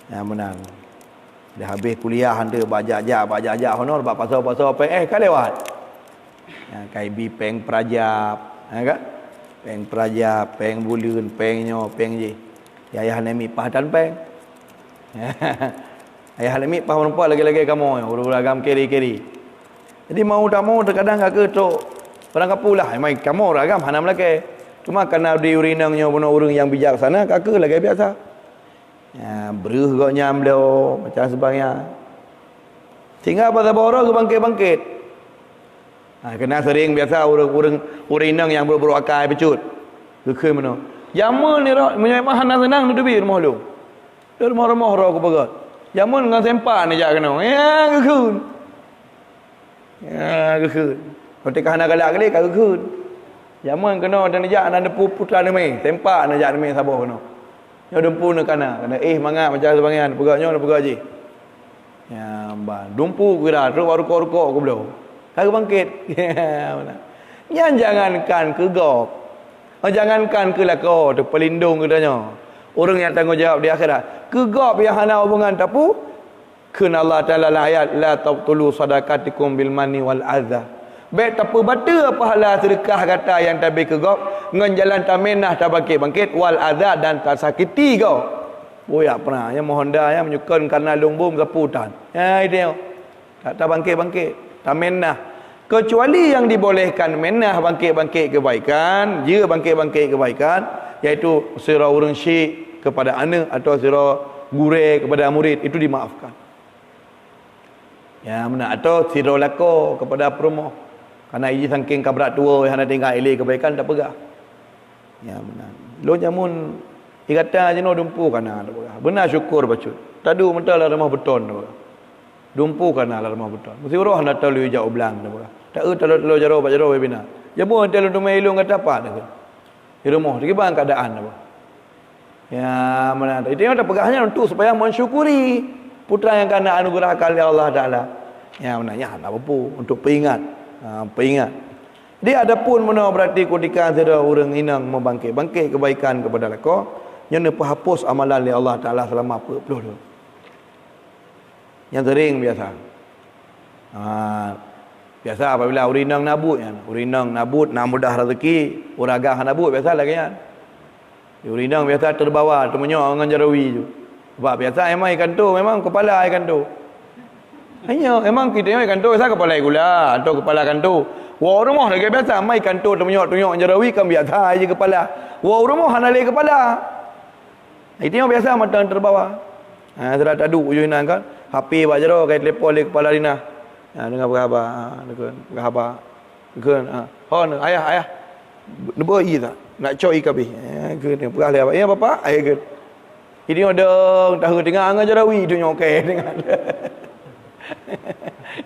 Yang menang. Dah habis kuliah anda bajak honor bak pasal-pasal kan lewat. Kai bi peng prajap, kan? Peng prajap, peng buleun, peng nyo, peng je. Ayah nemi pahatan peng. Ayah nemi pah perempuan lagi-lagi kamu, urang agam keri-keri. Jadi mau tak mau terkadang agak tok orang kapulah, mai kamu agam hanam lagi. Cuma kerana di urinangnya bunuh orang yang bijaksana, kakak lagi biasa. Beruh kau nyam dah macam sebagainya. Sehingga pada bawah ke bangkit. Kena sering biasa orang inang yang beru akal pecut. Ke mana? Jamun ni menyemah hana senang duduk di rumah lu. Di rumah-rumah ro aku pegat. Jamun dengan sempak ni jak kena. Gekun. Gekun. Kau tekah hana galak-galik gekun. Jamun kena dan jak dan putra ni mai. Sempak ni jak ni mai sabah kena. Nyo dumpu nak kana mangat macam sebagaian pegaknya nak pegak je. Ya ban dumpu kira terus rukuk-rukuk aku belum. Kagak bangkit. Jangankan ke gok. Jangankan ke lako tu pelindung katanya. Orang yang tanggungjawab di akhirat. Ke gok yang hana hubungan tapu kena Allah Taala ayat la tabtulu sadaqatikum bil manni wal adza. Baik tak bata pahala sedekah kata yang tabi ke gop ngan jalan tamenah tak bangkit wal adza dan tak sakiti kau. Boyak pernah yang Honda yang menyukan karena lumbung keputan. Itu tak bangkit tamenah. Kecuali yang dibolehkan menah bangkit kebaikan, dia bangkit kebaikan iaitu sirah orang syekh kepada anak atau sirah guru kepada murid itu dimaafkan. Ya mana atau sirah lako kepada perumahan. Karena ia saking kabrat tua yang nak tinggal elok kebaikan tak pegah. Ya benar. Lo jamun ikata je no dumpu kana tak pegah. Benar syukur bacut. Tadu mental rumah beton tak pegah. Dumpu kana rumah beton. Mesti roh nak tahu jauh belang tak pegah. Tak telo jaro bina. Jamu entel untuk mai ilung kata apa dah. Di rumah di bang keadaan apa. Ya benar. Itu yang tak pegahnya untuk supaya mensyukuri putra yang kana anugerahkan oleh Allah Taala. Ya benar ya apa pun untuk peringat. Peringat. Dia ada pun mana berarti ketika ada orang inang membangkit kebaikan kepada lako, yang hapus amalan oleh Allah Taala selama 40 tahun. Yang sering biasa. Biasa apabila urinang nabut nak mudah rezeki, uragah nabut biasa lagi kan. Urinang biasa terbawa temenyo dengan jarawi tu. Sebab biasa ikan tu memang kepala ikan tu. Hanya memang kita ikan tu biasa kepala gula atau kepala ikan tu. Wah rumah lagi biasa mai ikan tu tunyok jarawi kan biasa aja kepala. Wah rumah hana lagi kepala. Itu yang biasa mata terbawa. Sudah tadu ujunan kan. HP bak jero kai telefon le kepala Rina. Dengar berkhabar. Kan. Hon ayah. Nebo i tak. Nak coi kabeh. Ke perah le apa. Ya bapa. Ayah ke. Ini ada tahu tengah dengan jarawi tunyok kai dengan.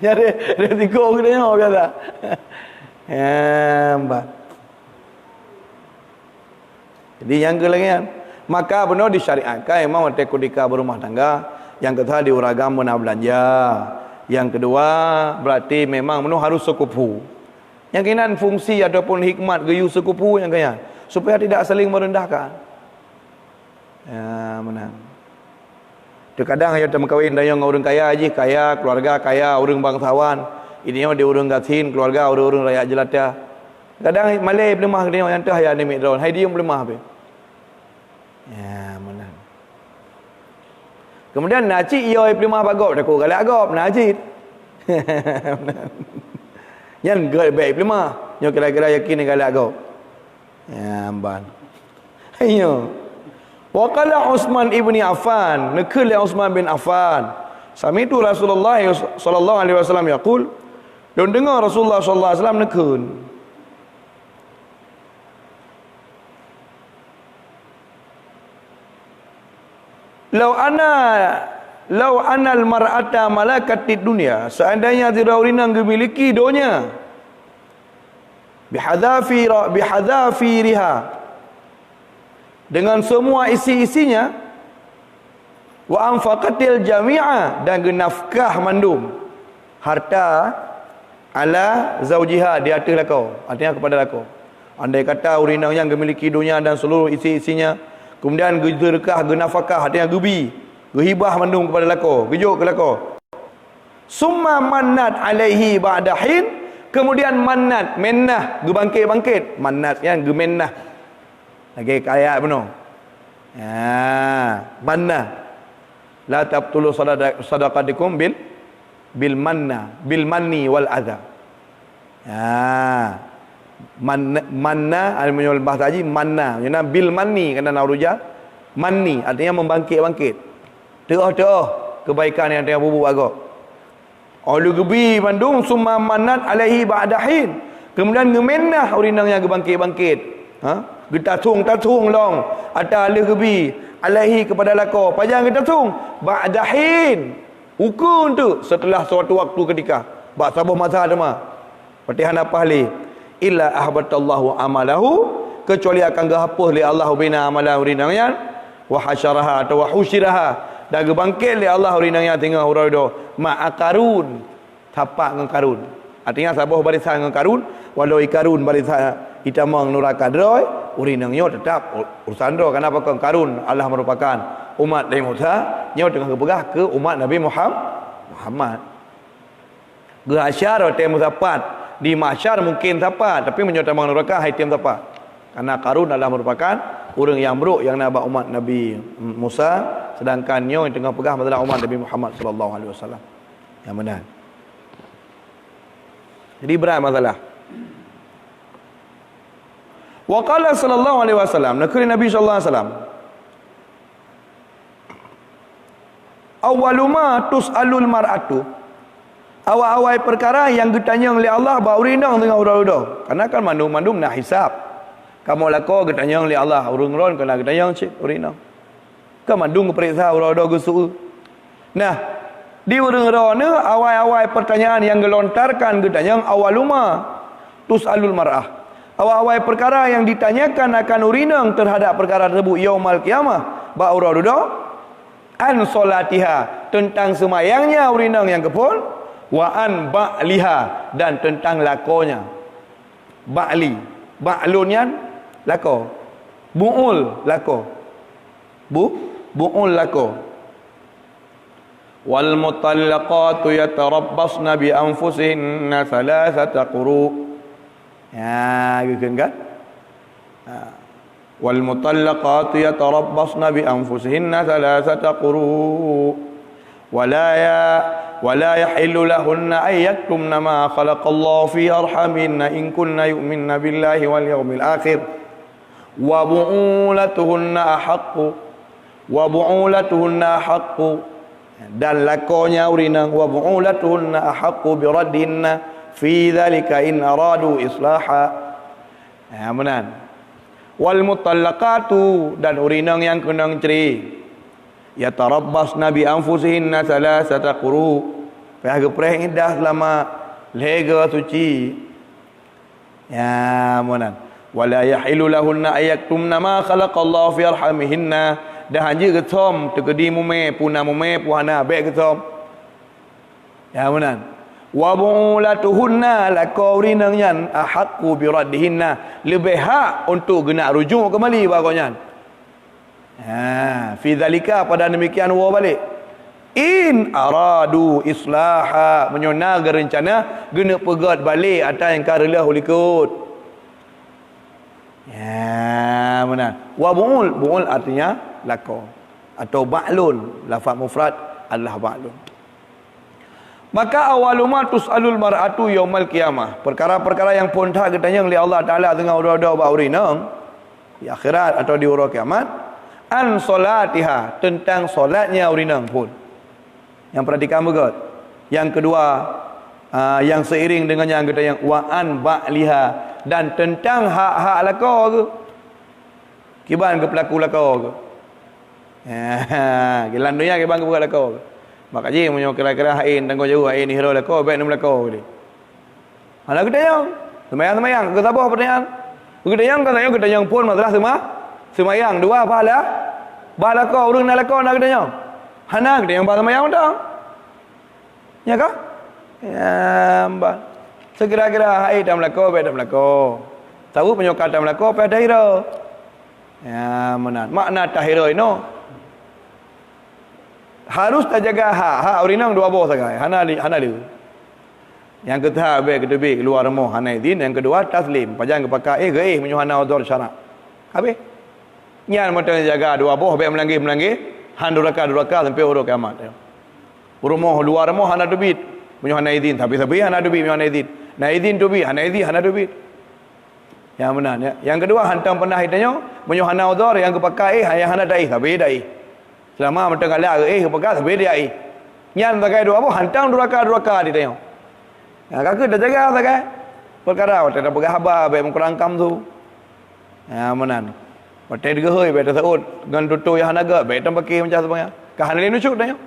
Jadi resiko kita tengok biasa. Mbak. Jadi yang kelagian, maka benar disyariatkan memang ketika berumah tangga, yang kedua diuragam benar belanja. Yang kedua berarti memang benar harus sekufu. Yang kinan fungsi ataupun hikmat geyu sekupu yang kaya supaya tidak saling merendahkan. Ya, menang. Terkadang ayat kawin dayang orang kaya aja, kaya, keluarga kaya, orang bangsawan. Ini dia orang gatin, keluarga orang rakyat jelata. Kadang Malay belemah dia yang tu hayat ni mikron. Hai dia belemah be. Ya, menang. Kemudian naci iyo belemah bagop dak ko galak agop naci. Yan gal baik belemah. Nyo kira-kira yakin galak agop. Ya, amban. Ayo. Wa qala Utsman ibni Affan, nakul Utsman bin Affan. Sami'tu Rasulullah sallallahu alaihi wasallam yaqul, dan dengar Rasulullah sallallahu alaihi wasallam nakul. Lau anal mar'ata malakatid dunia, seandainya tidak orang yang memiliki dunia bihadafiriha, dengan semua isi-isinya, wa anfaqatil jami'a, dan genafkah mandum harta ala zaujiha, di atas lakau, artinya kepada lakau. Andai kata orang yang memiliki dunia dan seluruh isi-isinya, kemudian gedekah genafakah, artinya gebi gehibah mandum kepada lakau, gejuk ke lakau. Summa mannat alaihi ba'dahin, kemudian mannat, mennah, gebangkit-bangkit, mannat yang gemennah. Lagi ayat benar. Ya, mannah. La tabtulu sadaqatikum bil manni wal adha. Ya. Manna al-munyul bahasa haji manna. Yana bil manni kena nauruja. Manni artinya membangkit-bangkit. Teuh kebaikan yang tengah bubuk agak. Alu gebi mandung summa mannat alaihi ba'dahin. Kemudian ngemennah orang yang gebangkit-bangkit. Ha? Getatung long atau alih gebi alaihi kepada lako pajang getatung ba'dahin, ukun tu setelah suatu waktu ketika bak sabuh masa dema patihan apa ahli illa ahbatallahu amalahu, kecuali akan gahapus li Allah bina amalan urinangnya, wa hasyaraha atau wa husyiraha, dan gebangkit li Allah urinangnya tengah uraido ma'akarun tapak dengan karun, artinya sabuh barisan dengan karun, walau ikarun barisan itamang nuraka droi urinang nyo tetap urusan do, kenapa kau karun Allah merupakan umat Nabi Musa, nyo tengah kepegah ke umat Nabi Muhammad. Gehasyar tem dapat di mahsyar mungkin dapat, tapi menyotamang nuraka hai tem dapat. Karena karun adalah merupakan orang yang buruk yang nak umat Nabi Musa, sedangkan nyo yang tengah pegah adalah umat Nabi Muhammad sallallahu alaihi wasallam. Yang benar. Jadi berat masalah. Wa qala sallallahu alaihi wasallam, nakuri Nabi sallallahu alaihi wasallam, awwaluma tus'alul mar'atu, awal-awal perkara yang ditanya oleh Allah ba urindang dengan urang-urang, karena kan mandum-mandum nak hisap. Kamu lako ditanya oleh Allah urang-urang kena ditanya cik urindang. Kan mandum periksa urang-urang gesu. Nah, di urang-urang ni awal-awal pertanyaan yang gelontarkan ditanya awaluma tus'alul mar'ah, awal-awal perkara yang ditanyakan akan urinang terhadap perkara tersebut yaumal qiyamah ba urang-urang an solatiha, tentang semayangnya urinang yang kepul, wa an ba'liha, dan tentang lakonya. Ba'li, ba'lunyan lako, bu'ul lako, bu'ul lako. Wal mutallaqatu yatarabbasna bi anfusihinna thalathata quru'. Ya, gitu kan? Wal mutallaqatu yatarabbasna bi anfusihinna thalathata quru' wala yahillu lahunna ay yaktumna ma khalaqallahu fi arhaminna in kunna yu'minna billahi wal yawmil akhir wa bu'ulatuhunna ahaqqu, dan lakonya urinang wa bu'ulatuhunna ahaqqu bi raddihinna fi dhalika in aradu islaha. Ya, benar. Wal mutallaqatu, dan urinang yang kenang ceri yatarabbasna bi anfusihinna thalathata quru, pihak gepreh indah selama lega suci. Ya, benar. Wala yahilu lahunna ayaktumna ma khalaqallahu fi arhamihinna, dah hanya getom tegedi mume puna mume puana baik getom. Ya, benar. Wa bu'ulatuhunna lako urinang nyan ahaqqu biraddihinna, lebih hak untuk kena rujuk kembali bagonyan. Fi zalika, pada demikian wa balik. In aradu islaha, menyona rencana guna pegat balik atas yang karela hulikut. Ya, benar. Wa bu'ul artinya lako atau ba'lun, lafaz mufrad adalah ba'lun. Maka awaluma tus'alul mar'atu yaumal qiyamah, perkara-perkara yang pontah ketanya oleh Allah Taala dengan ura-ura ba'urinang di akhirat atau di hari kiamat, an solatiha, tentang solatnya urinang pun. Yang perhatikan betul. Yang kedua, yang seiring dengan yang kita yang wa an ba'liha, dan tentang hak-hak lako ke. Kiban ke pelaku lako ke. Gelan dunia kiban ke bukan lako ke. Mak kaji menyo kira-kira hain tangguh jauh hain ni hero lako baik nom lako ni. Ala kita yang semayang ke sabah pertanyaan. Kita yang kita yang pun masalah semayang dua pahala. Balako urang nak lako nak kita yang. Hana kita yang semayang dah. Ya kah? Ya, mbak. Sekira-kira hai dalam lako, baik dalam lako. Tahu penyokat dalam lako, apa tahira? Ya, mana? Makna tahira ini. Harus tak jaga hak urinang dua bawah sagai. Hana li. Yang ketiga, baik kedua keluar rumah hana izin. Yang kedua taslim. Pajang kepakai menyuhana udhur syarak. Habis. Nyan macam jaga dua bawah, baik melanggi. Han duraka sampai urut kiamat. Rumah luar rumah hana debit. Menyuhana izin. Tapi hana debit menyuhana izin. Na izin debit, hana izin hana debit. Yang benar ya. Yang kedua hantam pernah hitanya menyuhana udhur yang kepakai yang hana dai, tapi dai. Selama mentang ala kepakai tapi dai. Nyan sagai dua apa hantam duraka di tengok. Ya kakak dah jaga sagai. Perkara waktu dah pegang habar baik mengkurangkam tu. Ya benar. Waktu dia gehoi baik tersebut dengan tutu yang hanaga baik tempaki macam sebenarnya. Kahana ni nucuk tengok.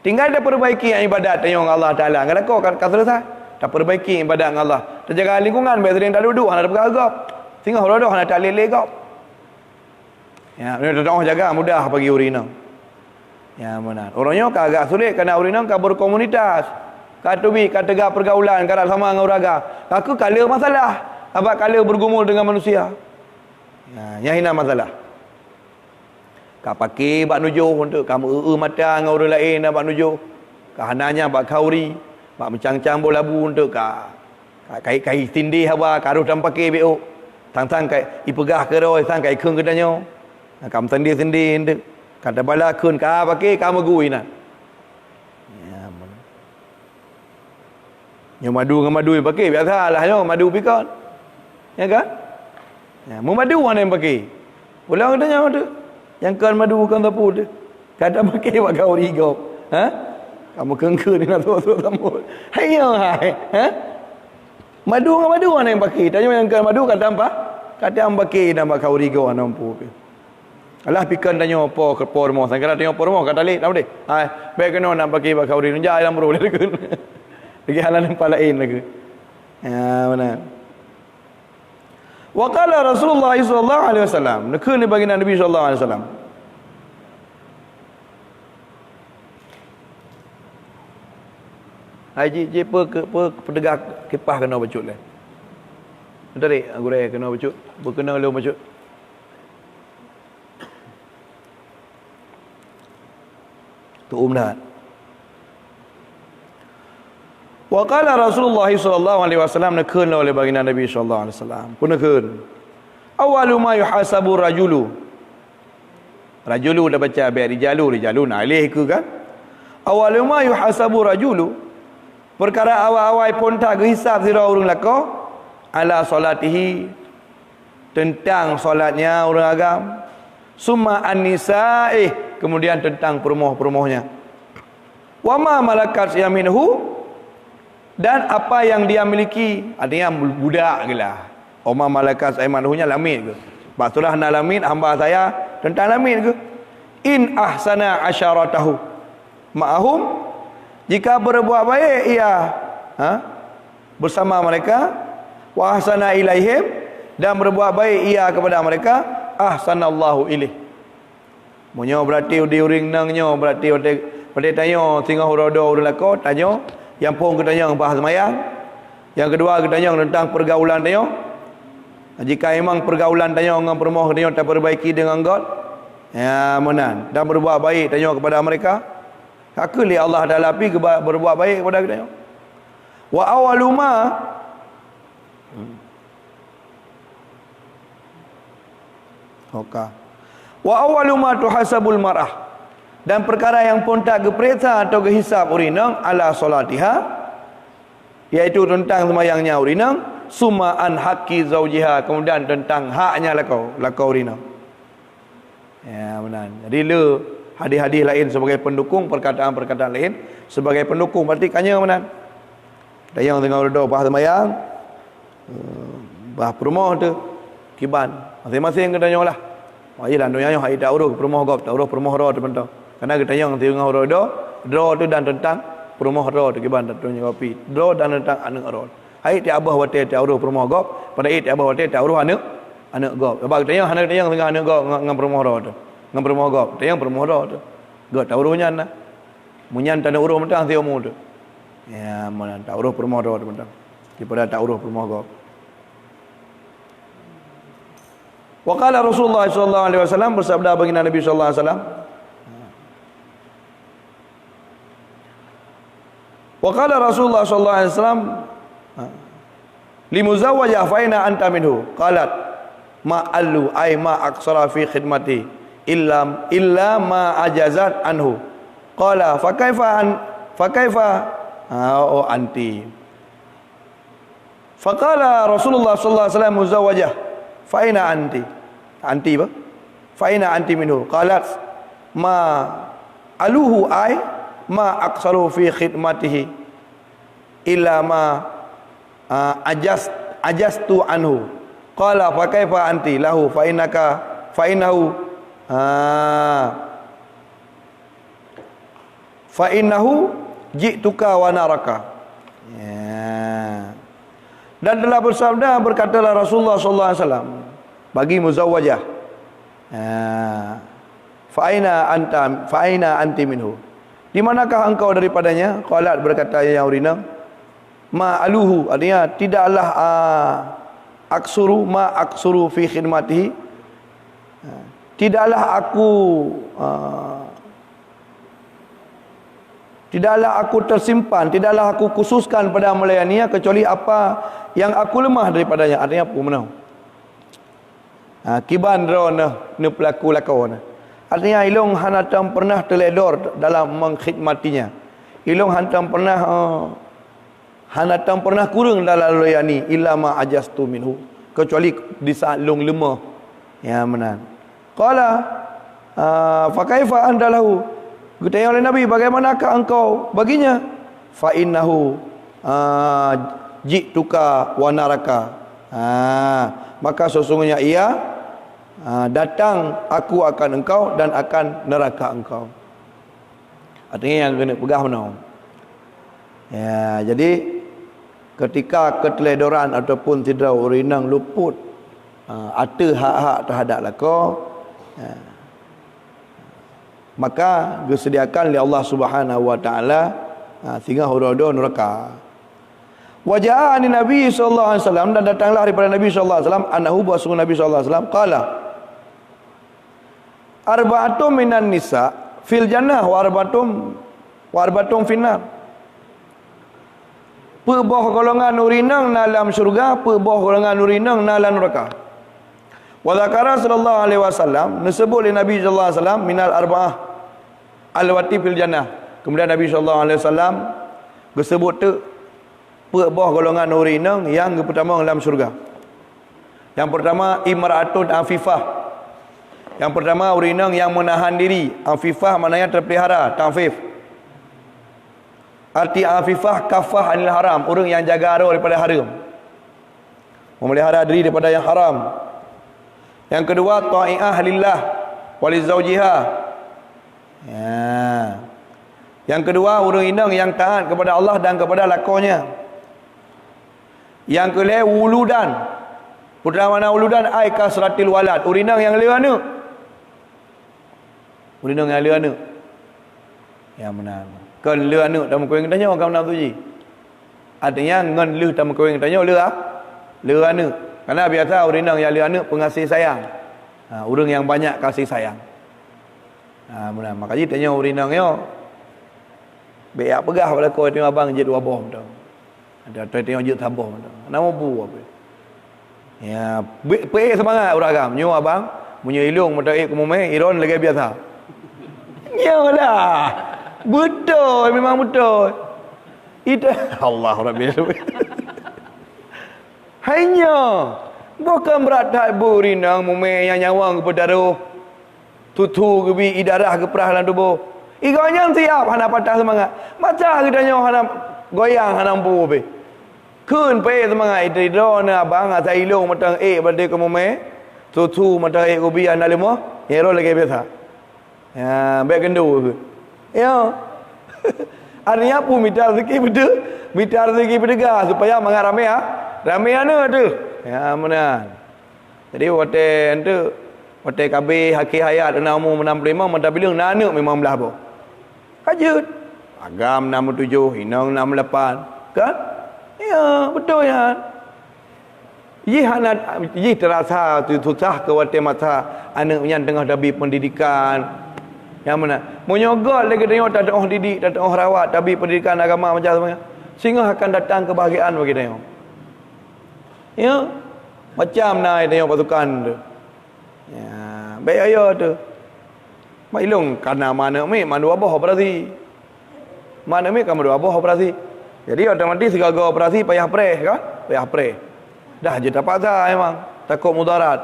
Tinggal dia perbaiki ibadat tengok Allah Taala. Enggak kau kan selesai. Tak perbaiki ibadat dengan Allah. Terjaga lingkungan baik sering tak duduk hana ada bergagap. Tinggal rodoh hana tak lelek. Ya, ni dah jaga mudah bagi urinang. Ya benar. Orangnya agak sulit kerana urinang ka berkomunitas. Ka tubi ka tegak pergaulan ka sama dengan uraga. Aku kala masalah. Abak kala bergumul dengan manusia. Ya, yang hina masalah. Ka pakai bak nujuh untuk kamu mata dengan orang lain bak nujuh. Ka hananya bak kauri, bak mencang-cang bola labu untuk ka kai tindih hawa karuh dan pakai BO. Tang-tang kai ipegah ke roi sang kai keung kedanyo. Kam sendi-sendi untuk kata bala kun ka pakai kamu gui nah. Ya men. Yang madu dengan madu yang pakai biasalah yo madu pikon. Ya kan? Ya, mu madu mana yang pakai? Ulang katanya tu. Yang kan madu bukan tapu tu. Kata pakai bak kau rigo. Ha? Kamu keung-keung dengan tu tamu. Hayo hai. Ha? Madu dengan madu mana yang pakai? Tanya yang kan madu kata apa? Kata am pakai nama kau rigo ana ampu. Alah pikan tanya apa ke pormo. Sangkara tanya pormo kata lek tahu deh. Hai, baik kena nak pakai bak kau rigo jai dalam bro lek. Lagi halan palain lagi. Ya benar. Wa qala Rasulullah sallallahu alaihi wasallam, nekun baginda Nabi sallallahu alaihi wasallam. Haji je pe pedegah kipah kena bacut lah. Betul tak? Gurau kena bacut. Berkena lu bacut. Tu dah. Wa qala Rasulullah sallallahu alaihi wasallam, nekun oleh baginda Nabi sallallahu alaihi wasallam. Pun nekun. Awalu ma yuhasabu rajulu. Rajulu dah baca biar rijalun alih ke kan? Awalu ma yuhasabu rajulu. Perkara awal-awal ponta ke hisab sira urang lako ala salatihi, tentang solatnya orang agam. Summa an-nisa'i, kemudian tentang perumoh-perumohnya. Wa ma malakat yaminuhu, dan apa yang dia miliki, artinya budak gelah. Oma malakat aimanuhunya lamid ke? Pak surah na lamid hamba saya tentang lamid ke? In ahsana asyaratahu ma'ahum, jika berbuat baik ia bersama mereka, wa ahsana ilaihim, dan berbuat baik ia kepada mereka, ahsanallahu ilaih. Munyo berarti di uring nangnya berarti pada tanya tinggal rodo urang lako tanya Yang pun kita tanya bahas semayang. Yang kedua kita tanya tentang pergaulan tanya. Jika memang pergaulan tanya dengan permoh tanya tak perbaiki dengan God, ya menan dan berbuat baik tanya kepada mereka. Hakuli Allah Taala pi berbuat baik kepada kita. Wa awaluma wa awaluma tuhasabul mar'ah, dan perkara yang pun tak geperiksa atau kehisap urinang ala solatiha, iaitu tentang semayangnya urinang, summa an haqqi zaujiha, kemudian tentang haknya lakau urinang. Ya benar. Jadi le hadis-hadis lain sebagai pendukung, perkataan-perkataan lain sebagai pendukung, berarti kanya benar. Kita yang tengah redha bahas semayang, bahas perumah tu kiban. Masing-masing kita tanyalah. Ayolah doanya hai tak urus perumah gop, tak urus perumah ro tu bentang. Karena kita yang tengah redha, draw tu dan tentang perumah ro tu kiban tak tanya kopi. Draw dan tentang anak ro. Hai ti abah wate ti urus perumah gop, pada ti abah wate ti urus anak gop. Sebab kita yang tengah anak gop dengan perumah ro tu. Dengan perumah gop, kita yang perumah ro tu. Gop tak urusnya nah. Munyan tak urus mentang ti umur tu. Ya, mana tak urus perumah ro tu mentang. Daripada tak urus perumah gop. Wa qala Rasulullah sallallahu alaihi wasallam, bersabda baginda Nabi sallallahu alaihi wasallam. Wa qala Rasulullah sallallahu alaihi wasallam limuzawwajah fa ina anta minhu, qalat ma allu ay ma aksara fi khidmati illa ma ajazat anhu, qala fa kaifa anti, faqala Rasulullah sallallahu alaihi wasallam muzawwajah fa ina anti apa fa ina anti minhu, qalat ma aluhu ay ma aksaru fi khidmatihi illa ma ajastu anhu, qala fa kaifa anti lahu fa innahu ji'tuka wa naraka. Ya. Dan telah bersabda, berkatalah Rasulullah sallallahu alaihi wasallam bagi muzawwajah, fa aina anti minhu, di manakah engkau daripadanya? Qalat, berkata yang urinang, ma aluhu, artinya tidaklah aksuru fi khidmatihi, tidaklah aku tersimpan, tidaklah aku khususkan pada melayaninya kecuali apa yang aku lemah daripadanya. Artinya apa menau? Kiban drona ne pelaku lakon. Artinya ilung hantam pernah teledor dalam mengkhidmatinya. Ilung hantam pernah kurang dalam melayani illa ma ajastu minhu, kecuali di saat long lemah. Ya benar. Qala fa kaifa anta lahu, ditanya oleh Nabi, bagaimanakah engkau baginya? Fa innahu ji'tuka wa naraka, maka sesungguhnya ia datang aku akan engkau dan akan neraka engkau. Artinya yang kena pegah menau. Ya, jadi ketika keteledoran ataupun tidak urinang luput ada hak-hak terhadap lako, maka disediakan oleh Allah Subhanahu wa taala sehingga hurodo neraka. Wajah ani Nabi sallallahu alaihi wasallam, dan datanglah daripada Nabi sallallahu alaihi wasallam, anahu basu Nabi sallallahu alaihi wasallam qala arba'atun minan nisa fil jannah wa arba'atun finnar. Pebuah golongan urinang dalam syurga, pebuah golongan urinang dalam neraka. Wa zakara sallallahu alaihi wasallam, disebut oleh Nabi sallallahu alaihi wasallam minal arba'ah alwati fil jannah. Kemudian Nabi sallallahu alaihi wasallam disebut tu pebuah golongan urinang yang pertama dalam syurga. Yang pertama imra'atun afifah. Yang pertama urinang yang menahan diri. Afifah maknanya terpelihara, ta'fif. Arti afifah kafah anil haram, orang yang jaga arah daripada haram, memelihara diri daripada yang haram. Yang kedua ta'i'ah lillah walizaujiha. Ya. Yang kedua orang inang yang taat kepada Allah dan kepada lakonnya. Yang kelima wuludan. Pertama mana wuludan ai kasratil walad, urinang yang leh anak. Urinang yang leh anak. Ya benar. Kan leh anak dalam kuing tanya orang nak tu ji. Artinya ngan leh tam kawin tanya leh anak. Karena biasa orang yang leh anak pengasih sayang. Orang yang banyak kasih sayang. Makanya tanya orang yo beak pegah pada kau tengok abang je dua bom tu. Ada tengok je tambah tu. Nama bu apa? Ya, pe semangat orang agam. Nyo abang punya ilung mata kumumai iron lagi biasa. Nyolah. Betul, memang betul. Itu Allah Rabbil hanya bukan berat tak burinang mumai yang nyawang kepada roh. Tutu ke bi idarah ke perah dalam tubuh. Iganya siap hana patah semangat. Macam kita nyo hana goyang hana bu be. Kun pe semangat itu drone abang asa ilung matang bade ke mumai. Tutu matang ku bi anda lemo. Hero lagi biasa. Ya, baik kendu ke. Ya. Artinya apa minta rezeki betul. Minta rezeki berdegar supaya mangat ramai ramai ana tu. Ya mana. Jadi waktu tu waktu kabeh haki hayat ana umur 65 mata bilang anak memang belah apa. Kajut. Agam 67, Hinang 68. Kan? Ya, betul ya. Ye terasa tu susah ke waktu masa anak yang tengah dabi pendidikan. Yang mana? Menyogot lagi tengok tak ada orang didik, tak ada orang rawat, tapi pendidikan agama macam mana? Sehingga akan datang kebahagiaan bagi tengok. Ya. Macam naik tengok pasukan tu. Ya, baik ayo tu. Mailung karena mana mandu abah operasi. Mana kamu dua abah operasi. Jadi otomatis segala operasi payah pre kan? Payah pre. Dah je tak paksa memang. Takut mudarat.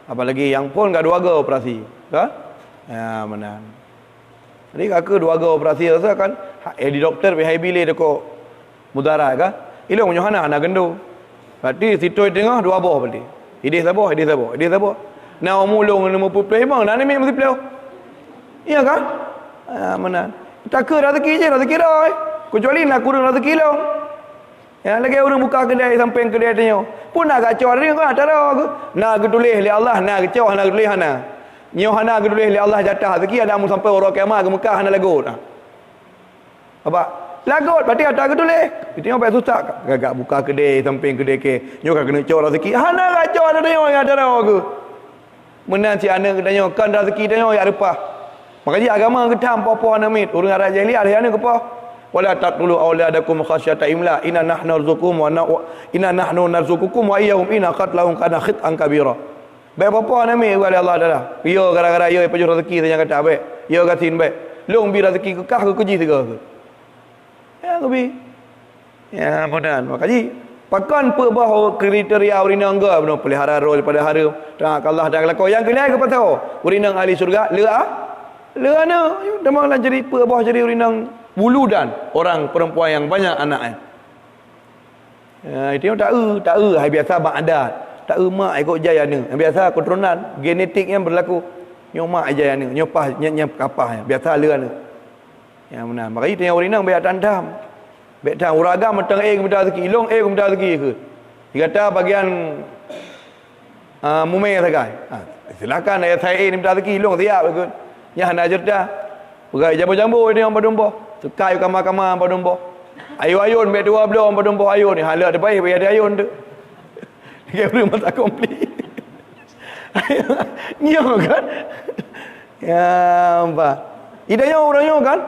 Apalagi yang pun gak dua operasi, kan? Ya, benar. Jadi kakak dua operasi rasa kan di doktor pergi bila dekat mudarat kan. Ilung punya anak gendu. Berarti situ tengah dua buah berarti. Idih sabah. Nah mulung nemu play bang, nak ni mesti play. Iya kan? Benar. Takut rezeki je, rezeki dah. Kecuali nak kurang rezeki lah. Ya, lagi orang buka kedai sampai kedai tanya. Pun nak kacau dia kan, tak ada. Nak tulis oleh Allah, nak kacau, nak tulis hana. Nyo hana tulis oleh Allah jatah rezeki ada mu sampai orang kiamat ke Mekah hana lagut. Apa? Lagut berarti ada tulis. Kita tengok baik susah. Gagak buka kedai sampai kedai ke. Nyo kan kena cau rezeki. Hana kacau ada tanya yang ada aku. Menan si anak tanya kan rezeki tanya ya repah. Makanya agama kita apa-apa anak mit. Orang Arab jahiliah ada anak apa? Wala taqtulu auladakum khasyata imla inna nahnu narzuqukum wa iyyahum inna qatlahum kana khit'an kabira. Baik apa nak ambil oleh Allah Taala. Yo gara-gara yo pejuh rezeki tanya kata baik. Yo katin baik. Long bi rezeki kekah ke kuji tiga ke. Ya kubi. Ya mudah. Makanya pakan pe bah kriteria urinang ga benar pelihara rol pada hari. Tak Allah dah lakon yang kena ke patau. Urinang ahli surga le ana. Demanglah jadi pe bah jadi urinang wuludan orang perempuan yang banyak anaknya. Itu tak hai biasa bak adat. Tak mak ikut jaya ni. Yang biasa keturunan genetik yang berlaku. Nyo mak jaya ni, nyo pas nyap kapah biasa le ana. Yang benar. Makanya tanya urinang biar tandam. Biar tang uragam metang kemudian rezeki, long kemudian rezeki ke. Dia kata bagian mumai sagai. Silakan saya ni minta rezeki long siap ke. Nya hendak jerdah. Pegai jambu-jambu ni orang berdomba. Sukai kamar-kamar berdomba. Ayun-ayun bet dua belum berdomba ayun ni. Hala ada baik bagi ada ayun tu. Dia belum tak komplit. Nyo kan? Ya apa? Idanya orangnya kan?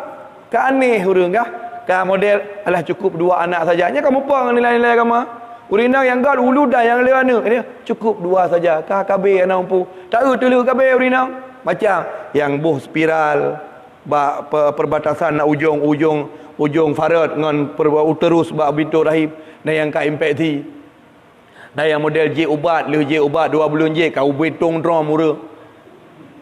Aneh orang kah? Ka model alah cukup dua anak saja. Nya kamu apa nilai-nilai agama? Urinang yang gad ulu dah yang lewat ni. Cukup dua saja. Ka KB anak umpu. Tak telu KB urinang. Macam yang buh spiral perbatasan nak ujung farad dengan uterus bak bintu rahim dan yang ka infeksi dan yang model J ubat 2 bulan J kau betung drum mura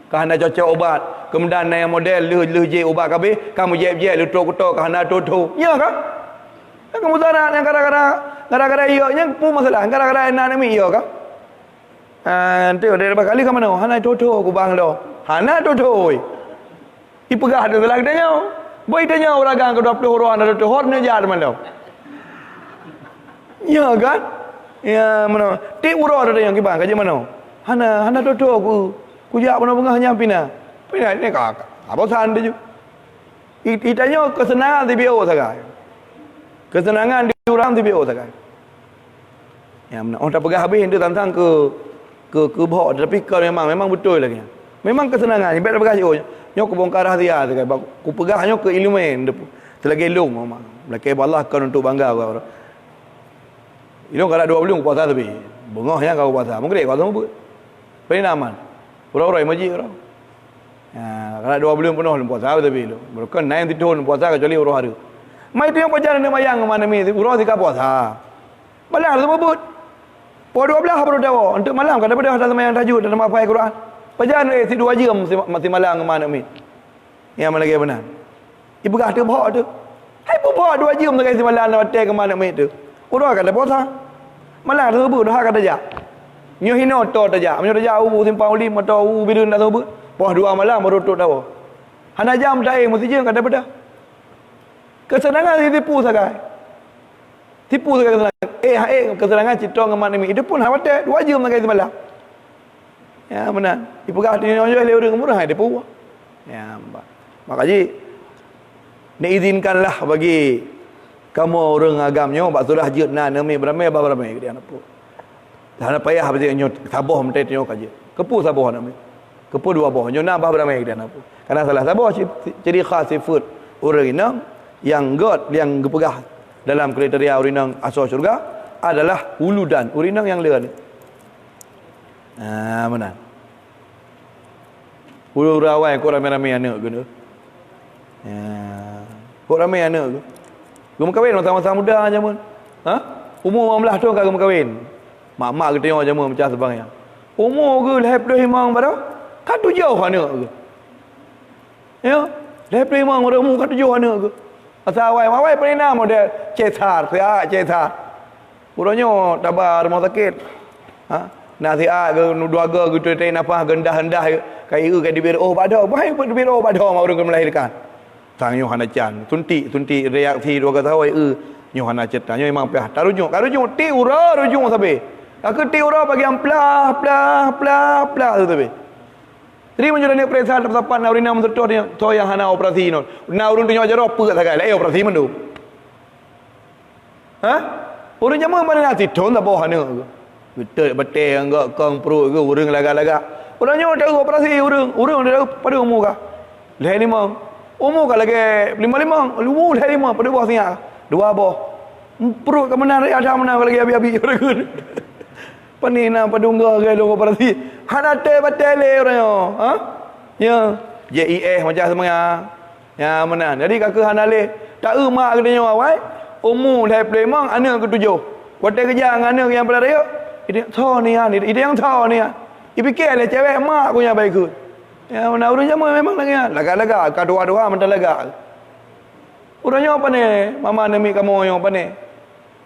kah nak cocok ubat kemudian yang model le J ubat kabeh kamu jeb lutok-lutok kah nak toto ya kan kamu zarat yang gara-gara ianya pun masalah gara-gara anak ni iya kan nanti ada berapa kali kamu mana hana toto ku bang lo hana toto ipegah ada dalam tanya. Boy tanya orang gang ke 20 orang ada hor ne jar malam. Ya kan? Ya mana? Ti uro ada yang kibang kaje mana? Hana toto ku jak mana bengah nya pina. Pina ni kak. Apa san dia. Itanya kesenangan di bio sagai. Kesenangan di orang TPO tak kan. Ya, orang tak pegang habis dia tantang ke bawa, tapi kau memang betul lagi. Memang kesenangan, ibarat pegang nyo ke bongkar dia tak kan. Ku pegang nyo ke ilmuan depu. Telagi long memang. Belakang Allah kau untuk bangga kau. Ilmu kalau dua belum puasa tapi. Bengah yang kau puasa. Mungkin kau tahu buat. Penaman. Orang-orang masjid orang. Ya, kalau dua belum penuh puasa tapi lu. Bukan naik tidur puasa kecuali orang hari. Mai tu yang pacaran dia mayang mana mi urang tika puasa. Malam tu sebut. Pukul 12 baru dawa. Untuk malam kan daripada dah sembahyang tahajud dan hafal Quran. Pacaran si 2 jam masih malam ke mana mi. Yang mana lagi benar. Ibu kata bawa tu. Hai pun bawa 2 jam tu kasi malam nak hotel ke mana mi tu. Urang kata puasa. Malam tu sebut dah kata ja. Nyo hino to taja. Nyo taja simpang uli motor bilun dah sebut. Pukul 2 malam baru tuk dawa. Hana jam tak mesti je kata pada. Kesenangan tipu sagai. Tipu sagai kesenangan. Kesenangan citra ngeman ni. Itu pun hotel 2 jam nak kasi malam. Ya benar. Dipegah di nyo le orang murah dia pun. Ya makanya diizinkanlah bagi kamu orang agamnya bak surah jid na nami beramai beramai dia nak pu. Dah payah apa dia nyo sabar mentai nyo kaje. Kepu sabar nami. Kepu dua boh nyo na bah beramai dia nak pu. Karena salah sabar ciri khas sifat orang ini yang god yang gepegah dalam kriteria orang asal syurga adalah wuludan orang yang leuan. Mana? Ulu rawai kau ramai-ramai anak guna. Kau ramai anak ke? Gua kahwin masa-masa muda aja mun. Ha? Umur 15 tahun kagak kahwin. Mak-mak kita tengok aja mun macam sebangnya. Umur ke lehap dah himang pada? Katu jauh anak ke? Ya, lehap dah himang pada umur katu jauh anak ke? Asal awai pernah model cesar, cesar. Urangnya tabar rumah sakit. Ha? Nasihat ke nuduaga ke tu tai nafas gendah-hendah kai dibir pada baik pun dibir pada orang melahirkan. Sang Yohana Chan tunti reaksi dua kata Yohana ceritanya memang pihak tarujuk ti ura rujuk sabe. Aku ti ura bagi amplah tu sabe. Jadi menjadi periksa tepat naurina mentutur dia to yang hana operasi no. Naurun tunjuk aja apa sagai lai operasi mendu. Ha? Urang jama mana nak tidon tak bawah hana. Betul enggak kong perut ke urang laga-laga. Orangnya tak operasi urang dia pada umur kah? Leh lima. Umur kah lagi 55, umur leh 5 pada bawah siang. 2 bawah. Perut ke mana ada mana lagi abi-abi orang. Panina padungga ke long operasi. Hana te batele orangnya. Ha? Ya, JES macam semua. Ya mana. Jadi kakak hana leh tak mak katanya awai. Umur leh 55 anak ke-7. Hotel kerja dengan anak yang pada raya. Ini tahu ni ah, ini yang tahu ni ah. Ipikir le cewek mak punya baik ke. Ya mana urang jama memang lagi ah. Laga-laga kadua-dua mental laga. Urangnya apa ni? Mama nami kamu yang apa ni?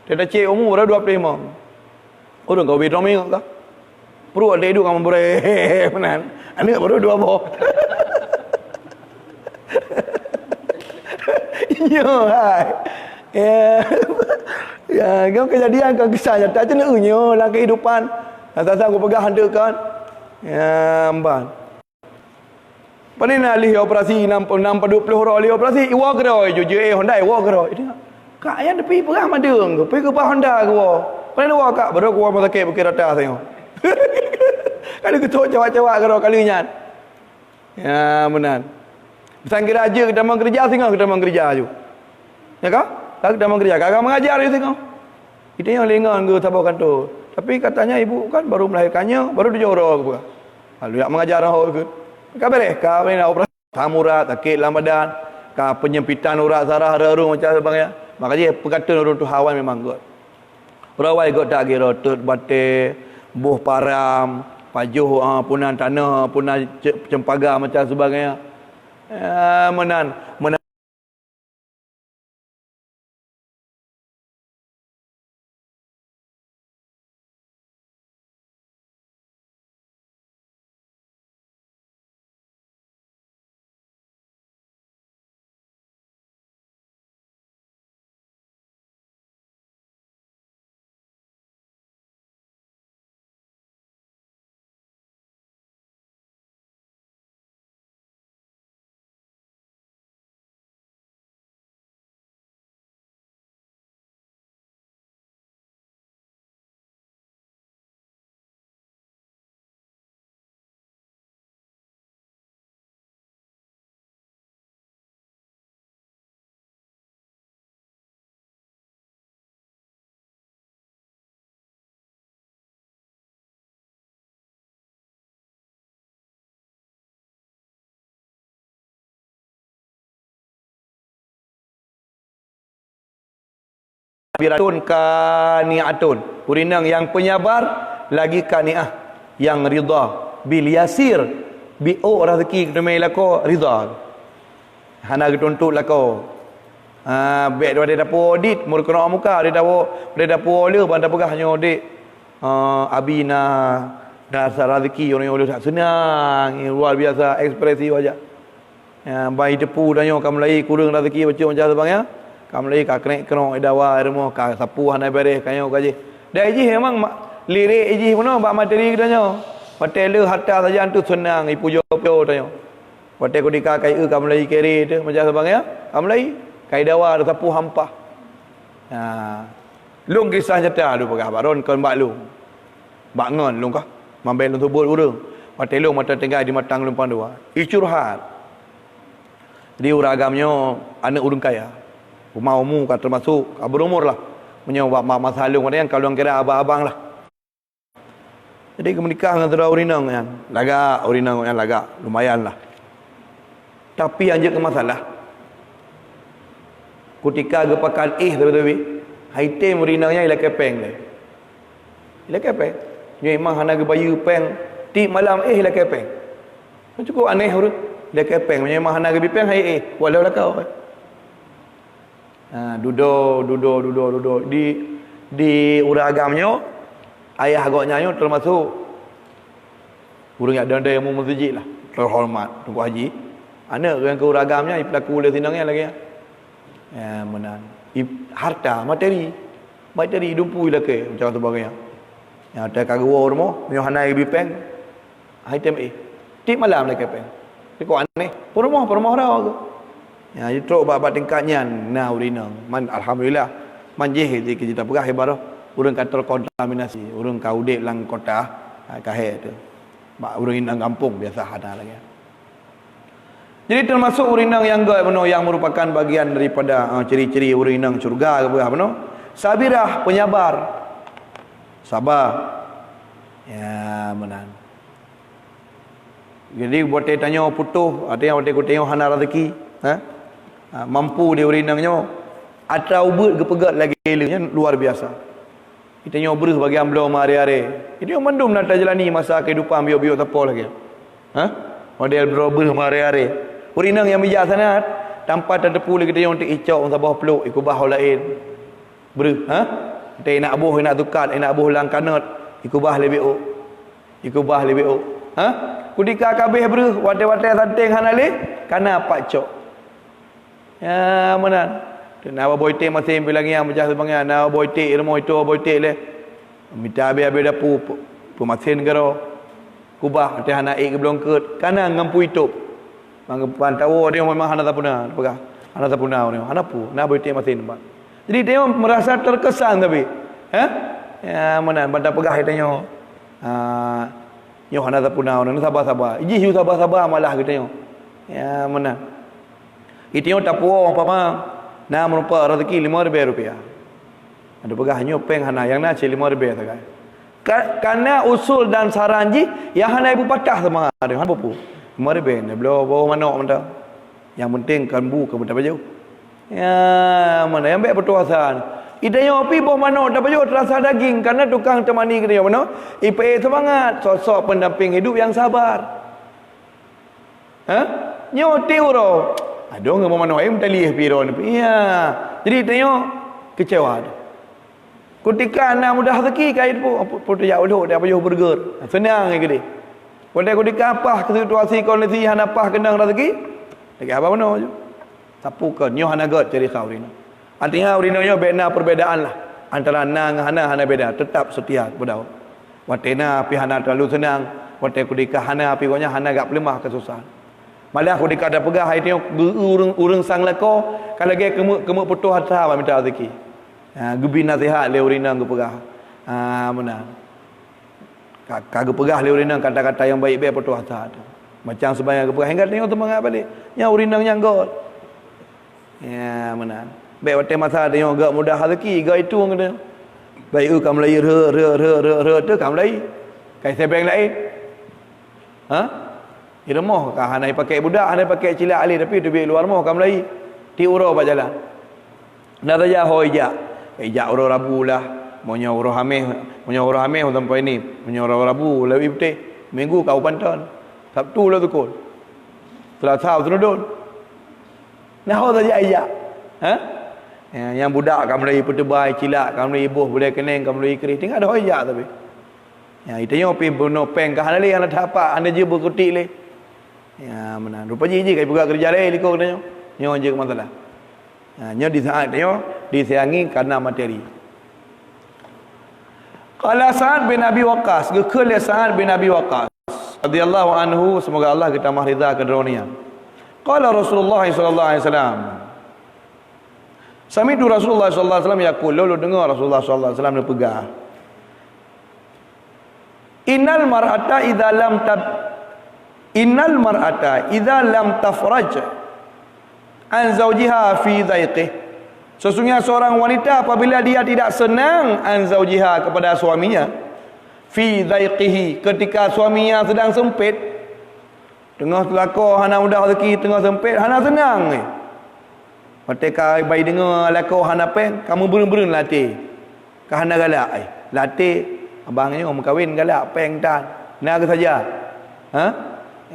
Dia dah cek umur dah 25. Urang kau bidang minggu kah? Perut dia hidup kamu boleh menan. Anak baru 2 boh. Yo hai. Ya, kau kejadian kau kisah nyata je nak unyo dalam kehidupan. Asal-asal aku pegang hantarkan. Ya, amban. Pani nak lih operasi 60 orang lih operasi. Iwa kero je Honda iwa kero. Itu kak yang tepi perah madeng ke. Pergi ke Honda ke wa. Pani nak kak baru aku mau sakit bukit rata tengok. Kali ketuk cawak-cawak kero kalinya. Ya, benar. Sangkira aja kita mau kerja singa kita mau kerja aju. Ya kah? Tak kita mau kerja. Kakak mengajar je tengok. Itu yang lengan ke tabah kantor. Tapi katanya ibu kan baru melahirkannya, baru 7 orang ke. Lalu yang mengajar orang ke. Kabar kau ni nak operasi tamurat, sakit dalam badan, kau penyempitan urat saraf haru macam sebagainya. Makanya perkataan orang tu hawan memang kot. Perawai kot tak kira tut bate, buh param, pajuh punan tanah, punan cempaka macam sebagainya. Menan sabiratun kani'atun. Urinang yang penyabar lagi kani'ah, yang ridha. Bil yasir bi rezeki kedemai lako ridha. Hana getuntut lako. Baik daripada dapur audit mur kena muka dia dapur dia bandar pegahnya audit. Abina dasar rezeki orang yang tak senang, luar biasa ekspresi wajah. Bayi tepu danyo kam lai kurang rezeki baca macam tu bang ya. Kam lai ka kena kerong dawa remo ka sapu hanai beres kanyo kaji. Dah iji memang lirik iji puno bak materi danyo. Patel le hatta saja antu senang ipu jo danyo. Patel ko dika kai kam lai kere tu macam tu bang ya. Kam lai kai dawa sapu hampah. Lung kisah nyata tu pegah baron kon bak lung. Bak ngon lung kah? Mambel lung tubul urang. Patel lung mata tinggal di matang lumpang dua. Icurhat. Jadi orang agamanya anak urang kaya. Rumah umum kan termasuk berumur lah. Menyebab masalah ada yang kalau yang kira abang-abang lah. Jadi menikah dengan saudara urinang yang lagak, urinang yang lagak, lumayan lah. Tapi yang jadi masalah. Ketika gepakan tapi haitem urinangnya ila kepeng le. Ila kepeng. Dia memang hana gebayu peng ti malam ila kepeng. Cukup aneh urang. Dia kepeng memang hana gebi peng hai walau lah kau. Duduk di urang agamnya ayah agaknya termasuk urang yang ada yang mau masjid lah, terhormat tunggu haji. Anak yang ke urang agamnya pelaku le sinangnya lagi. Menang. Harta materi dumpu ilake macam tu bagainya. Yang ada kagua rumah memang hana gebi peng item ti malam le kepeng. Kau aneh. Perumah dah tu. Ya, itu bab tingkatnya nah urinang. Man alhamdulillah manjih kita pegah ibarat urang kata terkontaminasi, urang kaudip lang kota kahe tu. Bak urang inang kampung biasa ada lagi. Jadi termasuk urinang yang yang merupakan bagian daripada ciri-ciri urinang surga ke apa. Sabirah, penyabar. Sabar. Ya, menang. Jadi buat dia tanya putuh, ada yang dia tengok hana rezeki, mampu dia urinangnya, atau ubut kepegat lagi eloknya luar biasa. Kita tengok beruh bagian belum hari-hari. Itu yang mendum nak jalani masa kehidupan bio-bio tapo lagi. Model beruh hari-hari. Urinang yang bijak sangat, tanpa terdepu lagi dia untuk icok untuk bawah peluk, ikut bah lain. Beruh, dia nak buh, nak tukat, nak buh lang kanat, ikut bah lebih ok. Kudika kabeh beruh wate-wate santing hanale kana pak cok. Ya mana? Nawa boyte masih bilang yang macam tu bang nawa boyte remo itu boyte le. Minta abe dapu pemasin garo. Kubah teh hana ke belum ket kana ngampu itu. Bang pantawo dia memang hana tapuna pegah. Hana tapuna ni. Hana pu na boyte masin bang. Jadi dia merasa terkesan tapi. Ya mana banda pegah tanya. Yo hana tapuna orang sabar-sabar. Iji hiu sabar-sabar malah kita yo. Ya mana. Itu yo tapuo apa na merupa rezeki RM5,000. Ada pegahnya peng hana yang na RM5,000 sagai. Karena usul dan saranji yang hana ibu patah sama ada hana bupu. RM5,000 ni belum bawa manok mentah. Yang penting kan bu ke betul baju. Ya mana yang baik bertuasan. Idanya api bawa manok dapat juga terasa daging karena tukang temani kita mana IPA semangat sosok pendamping hidup yang sabar. Nyoti uro. Aduh ngomong manok tali piro ni. Iya. Jadi tengok kecewa. Ketika anak mudah rezeki kait putu ya uluk dia payuh burger. Senang ke dia. Pada ketika apa situasi kondisi hana apa kendang rezeki? Lagi apa mana je. Sapu ke nyoh hana god cari kau ni. Artinya urinanya bena perbedaan lah antara na dengan hana beda, tetap setia kepada Allah. Watena api hana terlalu senang, wate kudika hana api gonya hana gak pelemah kesusahan. Malah kudika ada pegah hai tengok urang sang lako kalau ge kemuk putuh hata minta rezeki. Gebi nasihat le urinang ge pegah. Mana. Kagak pegah le urinang kata-kata yang baik-baik putuh hata. Macam sebanyak ge pegah hingga tengok temangat balik. Yang urinang yang god. Ya mana. Baik waktu masa tengok gak mudah rezeki, gak itu kata. Baik kamu lagi re tu kamu lagi. Kai sebeng lain. Irmoh kah hanai pakai budak, hanai pakai cilak ali tapi tu biar luar moh kamu lagi. Ti uro ba jalan. Nak saja hoija. ijak orang Rabu lah, punya orang Hamil sampai ni, punya orang Rabu lebih betul. Minggu kau Pantan, Sabtu lah tukul, Selasa Serudun. Nah, saja ijak. Ha? Yang budak kamu lagi pertebai cilak, kamu lagi ibuh boleh kening, kamu lagi kerih. Tinggal ada ijak tapi. Ya, itu yang pi buno peng kah lali yang dapat anda je berkutik le. Ya, mana rupa je kai buka kerja le liko katanya. Nyo je ke masalah. Ha, nyo di saat nyo disayangi karena materi. Qala Sa'ad bin Abi Waqqas, gekul Sa'ad bin Abi Waqqas radhiyallahu anhu, semoga Allah kita mahridha kedronia. Qala Rasulullah sallallahu alaihi wasallam. Sami'tu Rasulullah sallallahu alaihi wasallam yaqul, lalu dengar Rasulullah sallallahu alaihi wasallam berpegang. Innal mar'ata idza lam tafraj an zawjiha fi dhaiqih. Sesungguhnya seorang wanita apabila dia tidak senang an zawjiha kepada suaminya fi dhaiqihi, ketika suaminya sedang sempit, tengah telaka hana mudah rezeki, tengah sempit hana senang ni. Ketika bayi dengar lako hana pen, kamu berun-berun latih. Ka hana galak latih. Abangnya orang kahwin galak peng tan. Nak saja. Ha?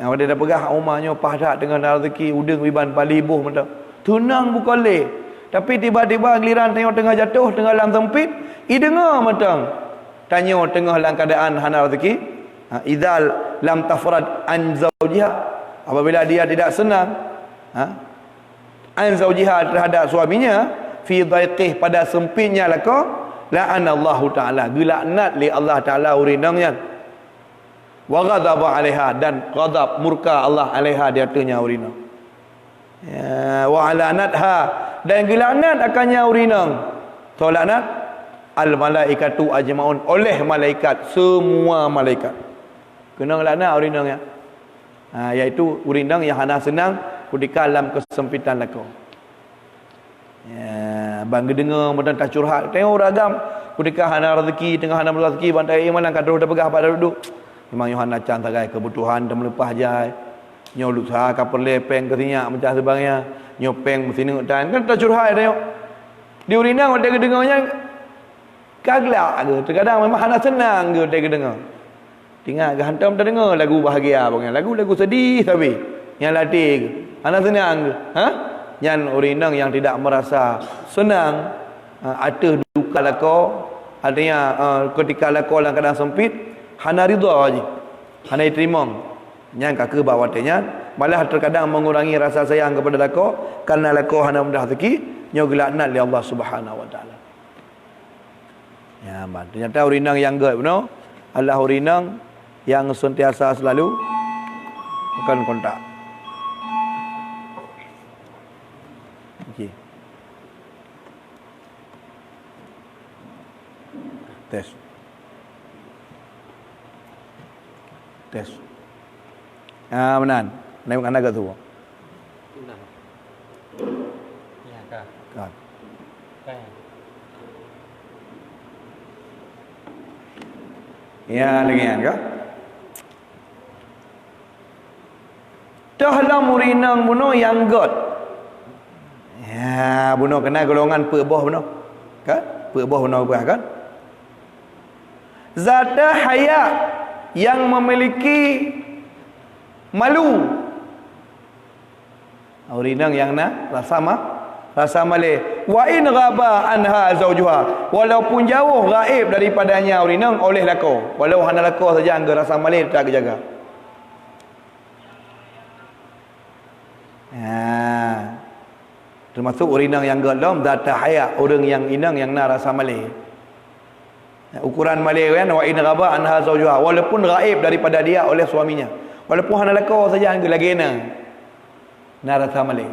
Yang dia dah pegah rumahnya padat dengan rezeki udang biban palibuh macam. Tunang bukan le. Tapi tiba-tiba giliran tengok tengah jatuh, tengah dalam sempit, dengar macam. Tanya tengah dalam keadaan hana rezeki. Idzal lam tafrad an zawjiha. Apabila dia tidak senang, an zawjiha terhadap suaminya fi dhaiqih, pada sempitnya laka, la'anallahu ta'ala, gelaknat li Allah ta'ala urinangnya, wa ghadaba 'alaiha, dan ghadab murka Allah 'alaiha di atasnya urinang, ya, wa 'alanatha, dan gelaknat akannya urinang, tolaknat al malaikatu ajmaun, oleh malaikat, semua malaikat kena laknat urinangnya. Iaitu urinang yang hana senang ketika dalam kesempitan lako. Ya, bang dengar mudah tak curhat. Tengok ragam ketika hana rezeki, tengah hana rezeki bantai malang kadro dah pegah pada duduk. Memang Yohan acan tagai kebutuhan dah melepas jai. Nyo lusa kapal lepeng ke sinyak macam sebagainya. Nyo peng mesti nengok tan. Kan tak curhat tengok. Di urinang dia dengarnya kaglak ke. Terkadang memang hana senang ke dia dengar. Tinggal ke hantam tak dengar lagu bahagia bang. Lagu sedih tapi yang latih ke. Hana senang ke. Ha? Yang urinang yang tidak merasa senang, ada duka lako, adanya ketika lako dalam keadaan sempit, hana ridha aja, hana terima. Yang kakek bawatnya malah terkadang mengurangi rasa sayang kepada lako, karena lako hana mudah rezeki, nyo gelaknat li Allah Subhanahu wa taala. Ya, ternyata urinang yang gaib no, Allah urinang yang sentiasa selalu akan kontak. Tes. Benar. Nengok anak kat tu. Benar. Ya kah? Kan. Ya lagi kan kah? Dah murinang buno yang god. Ya, buno kena golongan pebah buno. Kan? Pebah buno berah kan? Zata haya, yang memiliki malu. Urinang yang rasa malih. Wa in ghaba anha zawjuha, walaupun jauh gaib daripadanya urinang oleh lako, walau hana lako saja angga rasa malih tak jaga. Termasuk urinang yang gelom zata haya, orang yang inang yang na rasa malih. Ukuran malih kan, wa in ghaba anha zawjuha, walaupun gaib daripada dia oleh suaminya, walaupun hana lako saja angga lagi na rasa malih.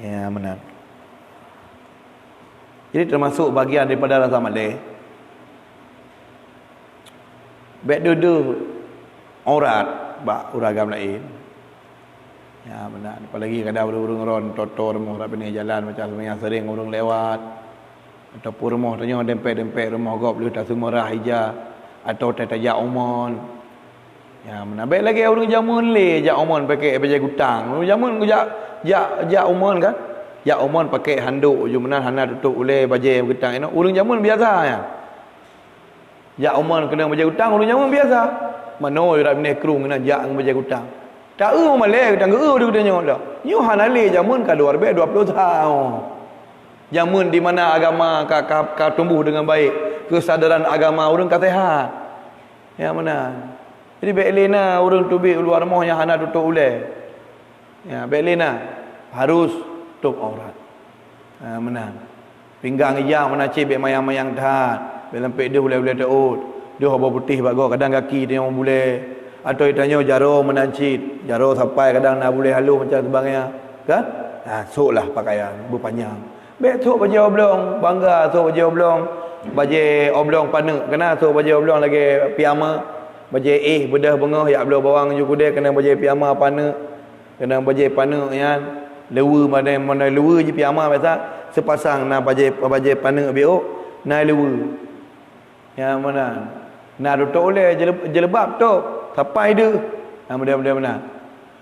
Ya, benar. Jadi termasuk bagian daripada rasa malih. Baik duduk aurat bak uragam lain. Ya, benar. Apalagi kadang urung ron toto rumah rak pening jalan macam sebenarnya sering urung lewat. Ataupun rumah tanya dempet-dempet rumah gop lu tak sumerah hija atau tajak umon. Ya, benar. Baik lagi urung jamun le jak umon pakai baju gutang. Urung jamun jak umon kan. Ya Oman pakai handuk je menan hana tutup oleh bajai getang ini. Urang zaman biasa ya. Ya Oman kena bajai getang urang zaman biasa. Mano ira bini krung kena jak bajai getang. Tak malai getang dia katanya dah. Nyu hanale zaman ka luar be 20 tahun. Zaman di mana agama ka tumbuh dengan baik, kesadaran agama urang ka sehat. Ya mana. Jadi beklena urang tubik luar moh yang hana tutup oleh. Ya beklena harus tutup aurat. Menang. Pinggang ijang mana cik bek mayang-mayang dah. Bek lempik dia boleh taut. Dia haba putih bago kadang kaki dia yang boleh. Atau ditanya jaro menancit. Jaro sampai kadang nak boleh halu macam sebagainya. Kan? Soklah pakaian berpanjang. Bek sok baju oblong, bangga sok baju oblong. Baju oblong panek kena sok baju oblong lagi piyama. Baju bedah bengah ya belah bawang ju kude kena baju piyama panek. Kena baju panek yan. Lewa mana lewa je piyama biasa sepasang na baju panek biok na lewa. Yang mana? Na tutup oleh jelebab tu sampai dia. Model-model mana?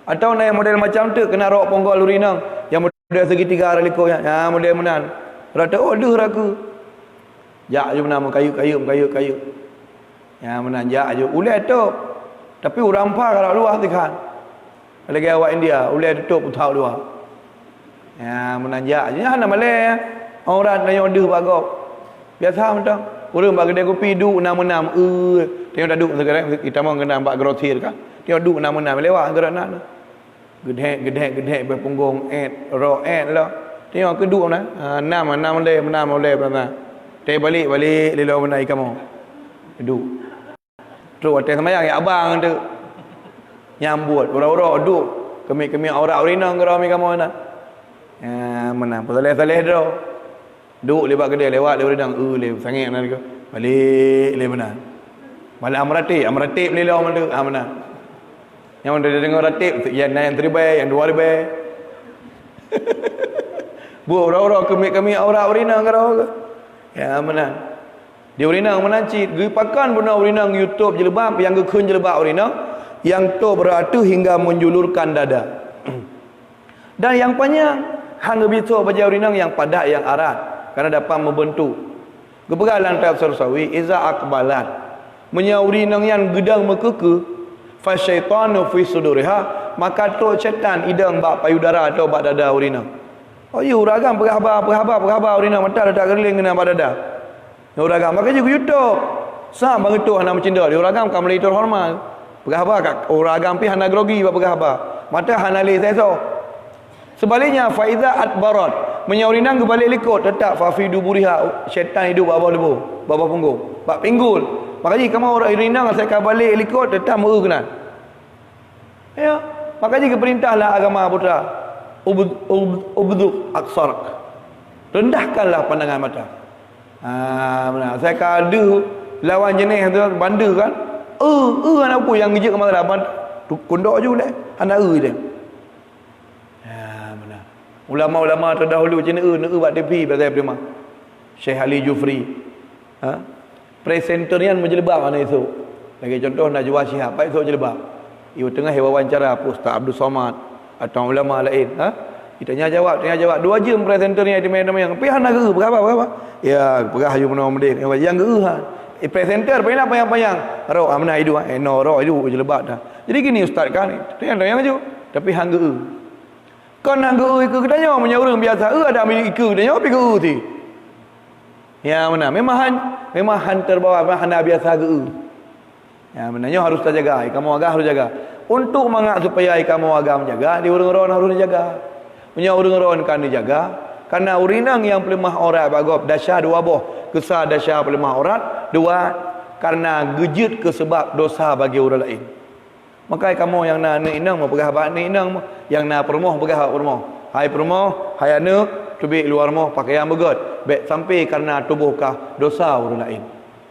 Atau na model macam tu kena rok ponggol urinang yang model segitiga raliko yang model mana? Rata order aku. Jak je mana kayu. Yang mana jak je ulai tu. Tapi orang pa kalau luar tekan. Lagi awak India ulai tutup tahu luar. Ya menanjak je nak malai orang yang order bagok. Biasa macam urang bagi kedai kopi duk 6 tengok dah duk sekarang kita mau kena nampak grotir kan. Tengok duk 6 lewat gerak nak. Gedek berpunggung ro lah. Tengok ke duk mana? 6 boleh mana. Teh balik lelo mana kamu. Duk. Terus atas semayang ya abang tu. Nyambut ora-ora duk. Kemik-kemik aurat urinang gerak kamu mana. Mana saleh dah. Duk lewat kedai lewat urinang sangit mana ke. Balik mana. Malah amratib lelo mana tu. Mana. Yang dia dengar ratib yang naik 3 yang 2 ribai. Bu ora-ora kemik-kemik aurat urinang gerak. Ya mana. Dia urinang menancit, gi pakan benda urinang YouTube jelebab yang gekun jelebab urinang yang tu beratu hingga menjulurkan dada. Dan yang panjang hang bitu baja urinang yang padat yang arat karena dapat membentuk. Gebegalan tab Sarsawi iza aqbalat. Menya urinang yang gedang mekeke fa syaitanu fi suduriha maka tu syaitan idang bak payudara atau bak dada urinang. Oh ya uragam perhabar urinang mata tak gerling kena bak dada. Uragam maka juga YouTube. Sah bang itu hana mencinta dia uragam kam melitur hormat. Perhabar kat uragam pi hana grogi bak perhabar. Mata hana le seso. Sebaliknya faiza atbarat menyaurinang kebalik likut tetap fa fi duburiha syaitan hidup bawah lebu bawah punggung bak pinggul. Makanya kamu orang urinang saya ka balik likut tetap mau kena. Ya, makanya keperintahlah agama putra. Ubdu aksarak. Rendahkanlah pandangan mata. Benar. Saya kadu lawan jenis tu bandar kan. Anak apa yang ngejek ke mata laban kondok je boleh. Anak dia. Benar. Ulama-ulama terdahulu macam buat TV pasal prima. Syekh Ali Jufri. Presenterian menjelebab mana itu. Lagi contoh Najwa Shihab, baik itu jelebab. Ia tengah wawancara Ustaz Abdul Somad atau ulama lain. Kita tanya jawab 2 jam presenternya di mana-mana. Pihan nak geru berapa? Ya, perah you menang medin. Yang geru presenter payah payang. Ro amna hidu no ro hidu jelebab dah. Jadi gini ustaz kan, tanya je. Tapi hang geru. Kan hang geru ikut tanya punya orang biasa. Ada ambil ikut tanya pi geru ti. Ya mana? Memang han terbawa han biasa geru. Ya menanya harus terjaga. Kamu agak harus jaga. Untuk mengak supaya kamu agak menjaga, di orang-orang harus dijaga. Punya orang-orang kan dijaga. Karena urinang yang pelemah aurat bagop dasar 2 boh. Kesah dasar pelemah aurat. 2 karena gejut ke sebab dosa bagi orang lain. Maka kamu yang nak inang mau pegah bak ni inang yang nak permoh pegah permoh. Hai permoh, hai anak tubik luar moh pakaian begot. Baik sampai karena tubuhkah dosa orang lain.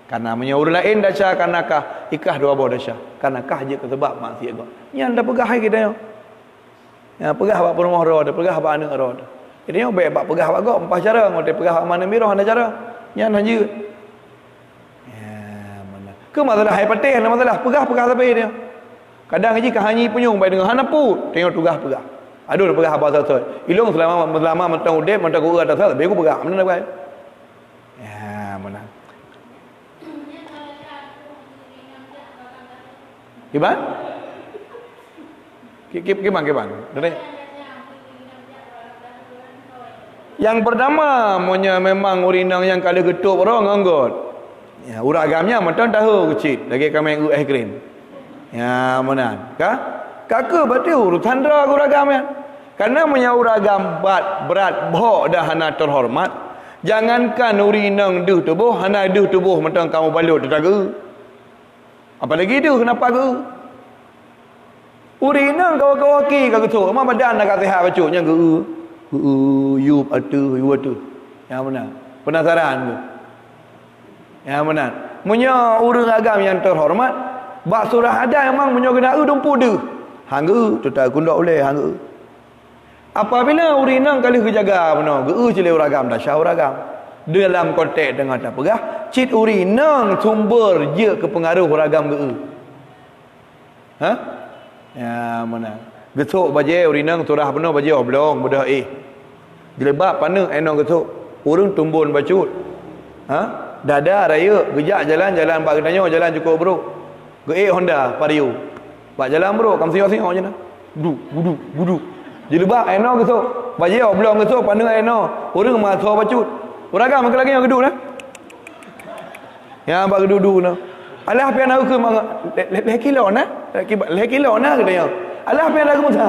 Karena orang lain dasar karenakah ikah 2 boh dasar. Karenakah je ke sebab maksiat gak. Yang dah pegah hai kita yo. Ya pegah bak permoh ro, pegah bak anak ro. Jadi yang baik bak pegah bak gok empat cara, ngote pegah mana mirah ada cara. Yang hanya ke masalah hepatitis masalah pegah tapi dia kadang haji ke hanyi penyung baik dengan hanapu tengok tugas pegah Aduh pegah apa satu. Ilung selama mentang udep mentang ku atas satu. Beku pegah mana nak pakai? Ya, mana? Gimana? Gimana? Yang pertama, memang urinang yang kali getuk orang anggot. Ya, uragamnya mentang tahu kecil. Lagi kami yang krim. Ya, mana? Kakak berarti urusan drag uragamnya. Karena punya uragam berat bok dah hana terhormat. Jangankan urinang duh tubuh, hana duh tubuh mentang kamu balut tetaga. Apalagi tu kenapa ke? Urinang kawan-kawan ki kau tu. Mak badan nak sihat bacuknya ke? You atu. Yang mana? Penasaran ke? Yang mana? Punya uragam yang terhormat. Bak surah ada memang punya kena dumpu dah. Hangga tu tak kundak boleh hangga. Apabila urinang kali kejaga benar, cile uragam dah syah uragam. Dalam konteks dengan tak pegah, cit urinang sumber je ke pengaruh uragam Ha? Ya mana? Getuk baje urinang turah benar baje oblong mudah Dilebak pana enong getuk. Urang tumbun bacut. Ha? Dada raya gejak jalan bak tanya jalan cukup bro. Honda Vario. Bak jalan bro, kam singok-singok je nah. Gudu. Dilebak eno getuk. Baje oblong getuk pana eno. Urang masa bacut. Uragam ke lagi yang geduk nah. Yang bak gedu nah. Alah pian aku ke lekilo nah. Lekilo nah katanya. Alah pian aku masa.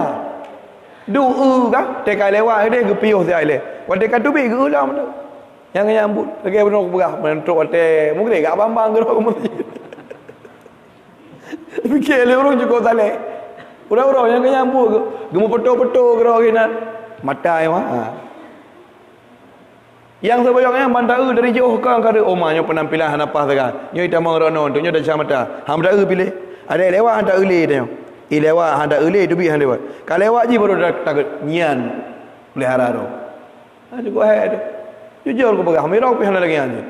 Ka tekai lewat dia gepiuh saya le. Wang tekai tu bi ge lah mana. Yang nyambut lagi benar berah mentok ate mungkin gak bambang ge aku mesti. Fikir le orang cukup saleh. Orang-orang yang nyambut ge gemu peto-peto ge kena mata ai Yang sebanyak bandar dari jauh kan kada omanya penampilan hanapah sekarang. Nyo itamang rono untuknya dah camata. Hang bandar pilih. Ada lewat hantar uli dia. Lewat hantar uli tu bi hang lewat. Kalau lewat je baru takut nyian pelihara tu. Cukup tu. Jujur aku pegang merah pi hang lagi anjing.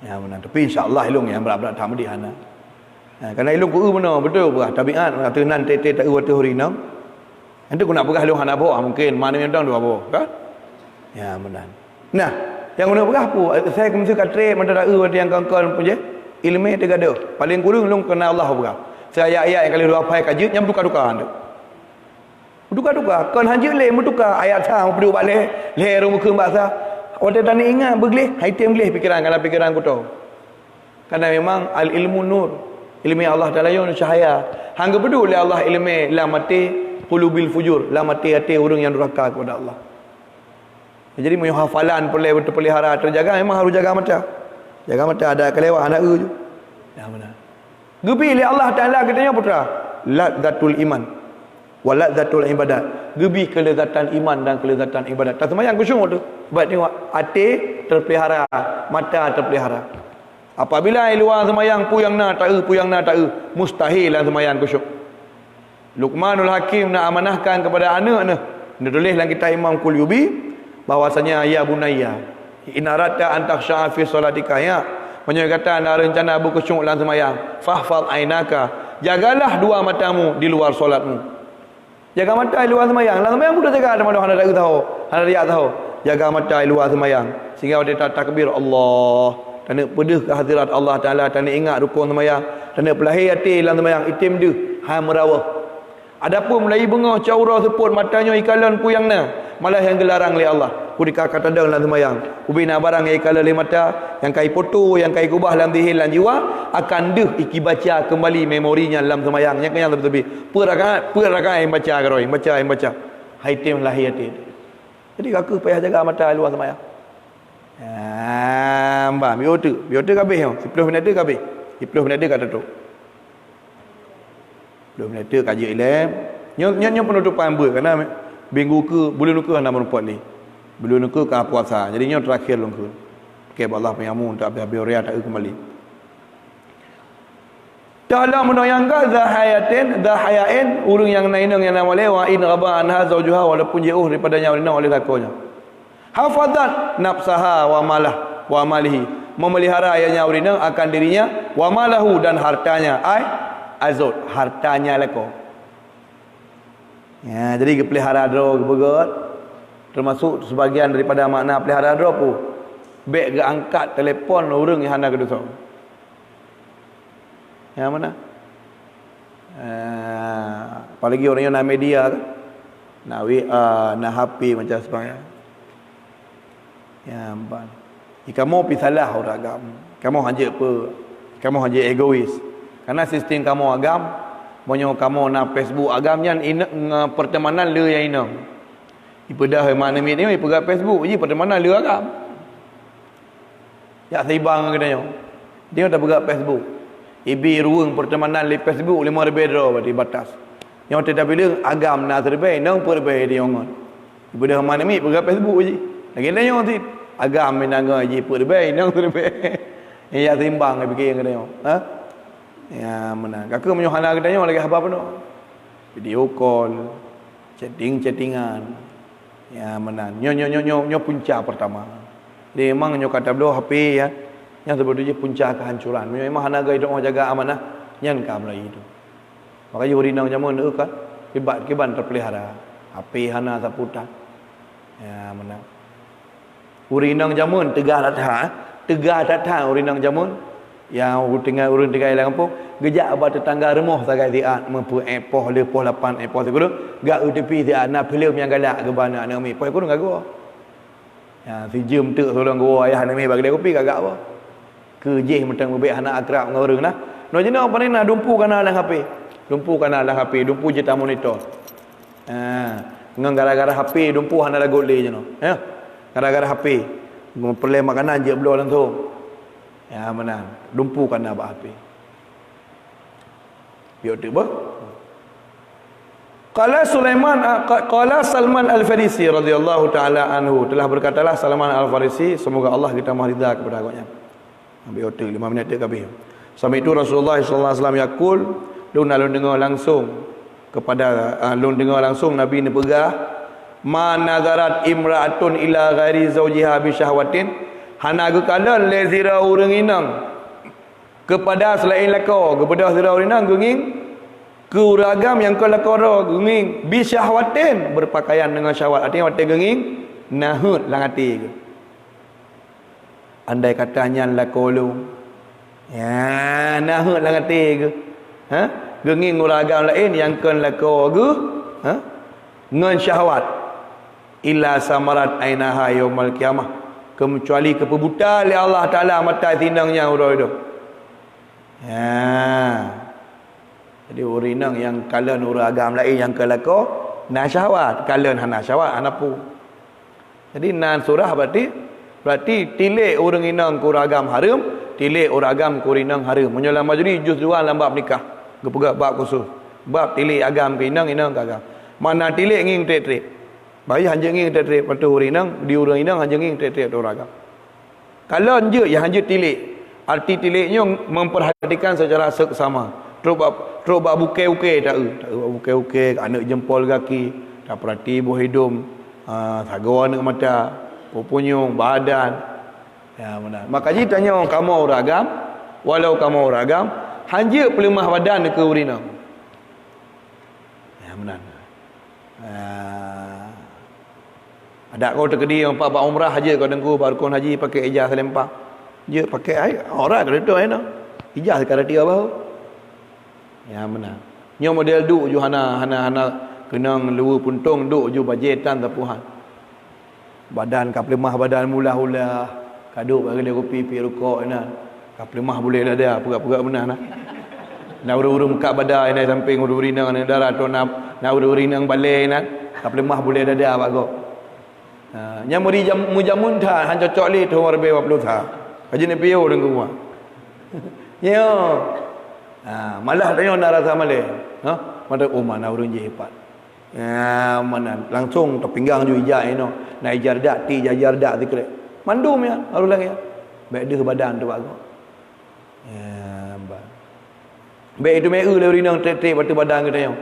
Ya benar tapi insya-Allah ilung yang berat-berat tak medi hana. Karena ilung ku benar betul berah tabiat tenan tete tak watu hurinang. Nanti aku nak pegang ilung hana bawa mungkin mana yang dang dua bawa kan? Ya benar. Nah, yang guna berah apa? Saya mesti katre mentera yang kawan-kawan punya ilmu dia gaduh. Paling kurang long kenal Allah berah. Saya ayat yang kali dua apa kaji yang duka-duka anda. Duka-duka. Kan hanya le mutuka ayat sah perlu balik le muka bahasa. Orang tak ingat begleh, haitem gleh pikiran kalau pikiran ku tahu. Karena memang al ilmu nur. Ilmu Allah Taala yang cahaya. Hangga bedu oleh Allah ilmu la mati qulubil fujur, la mati hati orang yang durhaka kepada Allah. Jadi punya hafalan boleh terpelihara terjaga memang harus jaga mata. Jaga mata ada kelewat anak je. Ya benar. Gebi oleh Allah Taala katanya putra, ladzatul iman wa ladzatul ibadat. Gebi kelezatan iman dan kelezatan ibadat. Tak sembahyang khusyuk tu. Sebab tengok hati terpelihara, mata terpelihara. Apabila luar sembahyang puyang na tak mustahil lah sembahyang khusyuk. Luqmanul Hakim nak amanahkan kepada anak dia tulis dalam kitab Imam Qulyubi bahwasanya ya bunayya in aradta an takhsha'a fi salatika ya menyatakan anda rencana berkhusyuk dalam sembahyang fahfaz ainaka jagalah dua matamu di luar solatmu. Jaga mata di luar sembahyang dalam sembahyang mudah jaga ada mana tak tahu ada riak tahu jaga mata di luar sembahyang sehingga dia takbir Allah dan pedih ke hadirat Allah Taala dan ingat rukun sembahyang dan pelahir hati dalam sembahyang itim dia ha merawah. Adapun mulai bengah caura seput matanya ikalan puyangna malah yang gelarang oleh Allah. Kudika kata dalam sembahyang. Ubina barang yang ikalan oleh mata, yang kai foto, yang kai kubah dalam dihil dan jiwa akan deh iki baca kembali memorinya dalam sembahyang. Yang kena lebih-lebih. Per rakaat yang baca garoi, yang baca. Haitim lahir hati. Jadi kakak payah jaga mata luar sembahyang. Mbak, biar tu kabeh. 10 minit tu kabeh. 10 minit tu kata tu. 2 minit tu kaji ilmu. Nyo penutupan ber kerana minggu ke bulan ke anda merupat ni. Bulan ke puasa. Jadi nyo terakhir long ke. Okey Allah penyamu untuk habis riya tak kembali. Dalam menayangkan zahayatin urang yang nainang yang nama lewa in raba anha zawjuha walaupun jauh daripadanya oleh lakonya. Hafazat nafsaha wa malah wa malihi. Memelihara ayahnya urina akan dirinya wa malahu dan hartanya. Azot hartanya leko. Ya, jadi pelihara dro begot. Termasuk sebahagian daripada makna pelihara dro pun. Beg ke angkat telefon orang yang hana ke dosa. Yang mana? Apalagi orang yang nak media kan? Nak WA, nak HP macam sebagainya. Ya, ampun. Kamu pi salah orang agam. Kamu hanya apa? Kamu hanya egois. Karena sistem kamu agam, monyo kamu na Facebook agam yang pertemanan le yang ina. Ipedah mana ni ni pergi Facebook je pertemanan le agam. Ya seimbang katanya. Dia dah pergi Facebook. Ibi ruang pertemanan le Facebook 5 lebih berarti batas. Yang tidak bilang agam na terbaik, nang perbaik dia orang. Ipedah mana ni pergi Facebook je. Lagi dia orang agam menangga je perbaik, nang terbaik. Ya seimbang fikir katanya. Ha? Ya menang. Kakak menyohana katanya lagi apa pun. Video call, chattingan. Ya menang. Nyo punca pertama. Dia memang nyo kata beliau HP ya. Yang sebetulnya punca kehancuran. Memang hana gaya dok jaga amanah nyan kam lagi itu. Makanya urinang jamun tu kan kiban terpelihara. HP hana saputan. Ya menang. Urinang jamun tegah datang urinang jamun. Yang tinggal urun tinggal dalam kampung gejak abah tetangga remoh sagai dia mampu epoh lepoh 8 epoh segala gak utepi dia nak film yang galak ke bana nak mi poi kurang gago ya si jem tek tolong gua ayah nak mi bagi dia kopi gagak apa ke jeh mentang bebek anak akrab dengan orang nah no jena apa ni nak dumpu kana dalam HP dumpu je tak monitor dengan gara-gara HP dumpu hana lagu le je no ya gara-gara HP perle makanan je belum langsung. Ya menang. Dumpu kena abah api. Biar tiba. Qala Salman Al-Farisi radhiyallahu taala anhu telah berkatalah Salman Al-Farisi semoga Allah kita maha ridha kepada agaknya. Ambil hotel 5 minit dia habis. Sampai itu Rasulullah sallallahu alaihi wasallam yaqul lun dengar langsung kepada lun dengar langsung Nabi ni pegah ma nazarat imra'atun ila ghairi zawjiha bi syahwatin hana gekalan lezira urang inang kepada selain lako kepada zira urang inang genging ke uragam yang ke lako genging bi syahwatin berpakaian dengan syahwat artinya wate genging nahut lang hati ke andai kata nyan lako lu ya nahut lang hati ke ha genging uragam lain yang ke lako ke ha ngan syahwat illa samarat ainaha yaumal qiyamah kecuali kepebutan oleh Allah Ta'ala mata tinangnya urang itu. Ya. Jadi urinang yang kalian urang agam lain yang kelako na syahwat, kalian hana syahwat anapu. Jadi nan surah berarti tilik urang inang ku agam haram, tilik urang agam ku inang haram. Menyolam majuri juz 2 dalam bab nikah. Gepegak bab khusus. Bab tilik agam ke inang ke agam. Mana tilik nging tret-tret. Bayi hanya nging tret-tret patu urinang di urang inang hanya nging tret-tret orang. Kalau je yang hanya tilik. Arti tiliknya memperhatikan secara seksama. Terus bab bukai-bukai tak bukai-bukai anak jempol kaki, tak perhati buah hidung, sagawa anak mata, pupunyung badan. Ya benar. Makanya tanya kamu orang agam, walau kamu orang agam, hanya pelemah badan ke urinang. Ya benar. Ada kau terkedi yang pak umrah haji kau dengku barkon haji pakai ijazah selempang. Je pakai ai orang kada tu ai no. Ijazah kada dia bau. Ya benar. Nyo model duk ju hana kenang luar puntung duk ju bajetan tapuhan. Badan kaplemah badan mula-hula kaduk bagi dia kopi pi rokok ina. Kaplemah boleh dah dia pegak-pegak benar nah. Nak urus muka badan ina samping urus rinang ina darah tu nak urus rinang balai ina. Kaplemah boleh dah dia bago. Yang muri mujamun dah han cocok li tu orang be 20 tha. Haji ni piu dengan gua. Yo. Malah tanya nak rasa malai. Ha? Mata mana urang je hebat. Ya mana langsung terpinggang ju ijaz ino. Nak ijar dak ti jajar dak zikir. Mandum ya harus lagi ya. Baik dia badan tu bagus. Ya ba. Baik itu meu le urinang tek-tek batu badan kita yo.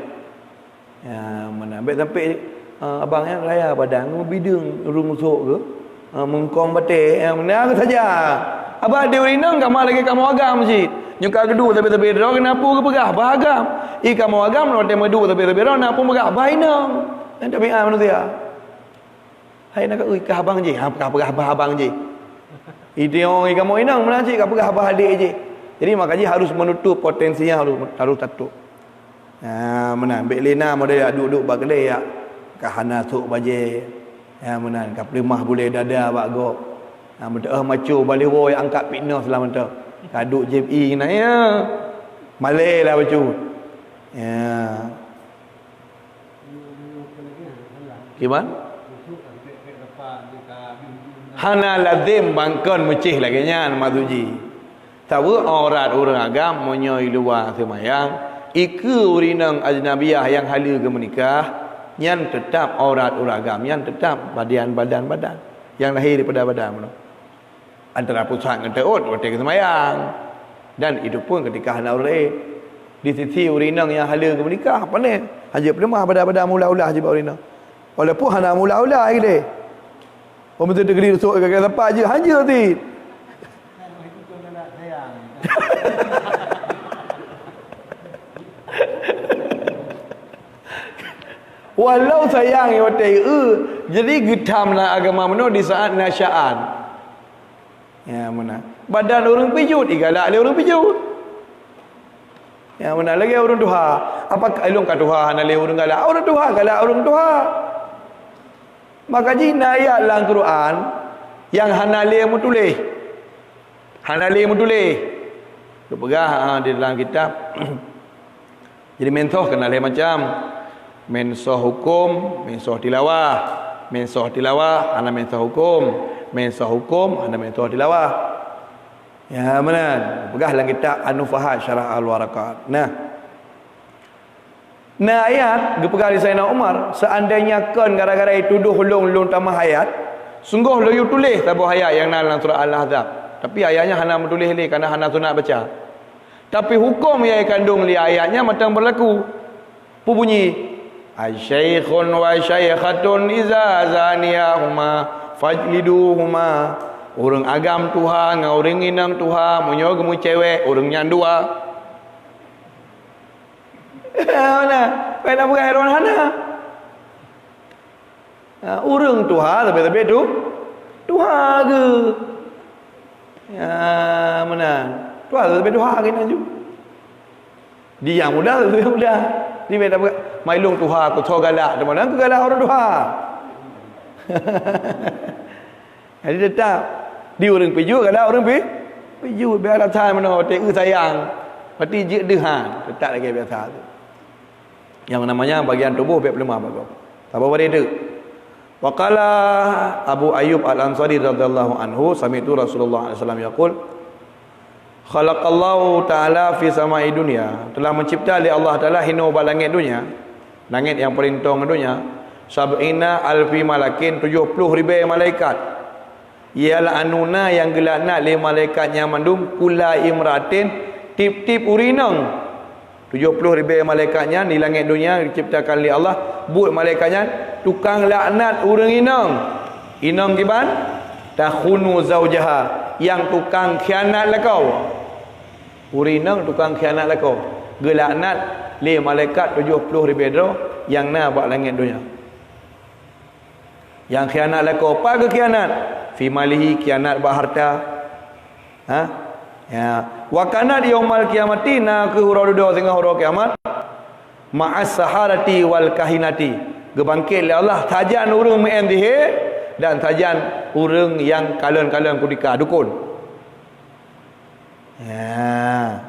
Ya mana baik sampai abang yang raya badan bidung urung usuk ke mengkong batik yang mana saja Abah dia urinang kamu lagi kamu agam masjid. Nyuka kedua tapi dah kenapa ke pegah bahagam. Kamu agam no tema dua tapi dah kenapa pegah bainang. Dan tabiat manusia. Hai nak ui ke abang je. Ha pegah abang je. Itu kamu inang mana cik ka pegah abah adik je. Jadi makanya harus menutup potensinya harus tutup. Mana ambil lena model duduk bak kedai ya. Kahana tuk baje. Mana ka pelimah boleh dada bak go. Mentah macu balik boy angkat fitnah selama tu. Kaduk JPI kena ya. Malay lah macu. Ya. Gimana? Hana lazim bangkon mecih lagi nya matuji. Tahu orang orang agam monyo luar semayang, iku urinang ajnabiyah yang halal ke menikah, yang tetap aurat orang agam, yang tetap badan yang lahir daripada badan mana. Antara pusat dengan teut waktu semayang. Dan itu pun ketika hana urai di sisi urinang yang halal ke menikah, apa ni? Haji pelemah badan mula-mula haji urinang. Walaupun hana mula-mula lagi. Pemerintah negeri rusuk kakak tempat je hanja ti. Walau sayang ya watai jadi getamlah agama meno di saat nasyaan. Ya mana? Badan orang pijut igalak le orang pijut. Ya mana lagi orang tuha. Apa ilung ka tuha na le orang galak. Orang tuha galak orang tuha. Maka jina ayat dalam Quran yang hanali mutulih. Hanali mutulih. Tu pegah di dalam kitab. Jadi mensoh kena lain macam mensoh hukum, mensoh tilawah. Mensoh tilawah ana mensoh hukum. Mensoh hukum ana mensoh tilawah. Ya mana? Pegah dalam kitab An-Nufahat Syarah Al-Warakat. Nah ayat dipegang di Sayyidina Umar, seandainya kan gara-gara itu tuduh hulung tamah ayat, sungguh loyu tulis tabuh ayat yang dalam surah Al-Ahzab. Tapi ayatnya hana menulis ni kerana hana sunat baca. Tapi hukum yang kandung li ayatnya matang berlaku. Pu bunyi asyaikhun wa syaikhatun iza zaniyahuma fajliduhuma. Orang agam Tuhan, orang inang Tuhan, munyo gemu cewek, orang nyandua. Mana? Pada bukan heron hana. Urang Tuhan tapi tu Tuhan ke? Ya mana? Tuhan tapi Tuhan ke nanju. Dia yang muda tu yang muda. Ni beda bukan mailung Tuhan aku so galak, mana aku galak orang Tuhan. Jadi tetap di orang piju galak orang piju biar tak mana teu sayang. Pati je dehan tetap lagi biasa tu. Yang namanya bagian tubuh biar lemah bagus. Apa pada itu? Waqala Abu Ayyub Al-Ansari radhiyallahu anhu sami'tu Rasulullah sallallahu alaihi wasallam yaqul khalaqallahu ta'ala fi sama'i dunya, telah mencipta oleh Allah Taala hinu langit dunia, langit yang paling tong dunia, sab'ina alfi malakin 70,000 malaikat. Ialah anuna yang gelakna le malaikatnya mandum kula imratin tip-tip urinang 70,000 malaikatnya di langit dunia diciptakan oleh Allah. Buat malaikatnya tukang laknat orang inang. Inang kiban takhunu zaujaha, yang tukang khianat lakau. Urinang tukang khianat lakau. Gelaknat le malaikat 70,000 yang na buat langit dunia. Yang khianat lakau apa ke khianat? Fi malihi, khianat buat harta. Ya, wa kana yaumal qiyamati na ke hurau dua tengah hurau kiamat ma'as saharati wal kahinati. Gebangkit oleh Allah tajan urang main dihir dan tajan urang yang kalen-kalen kudika dukun. Ya.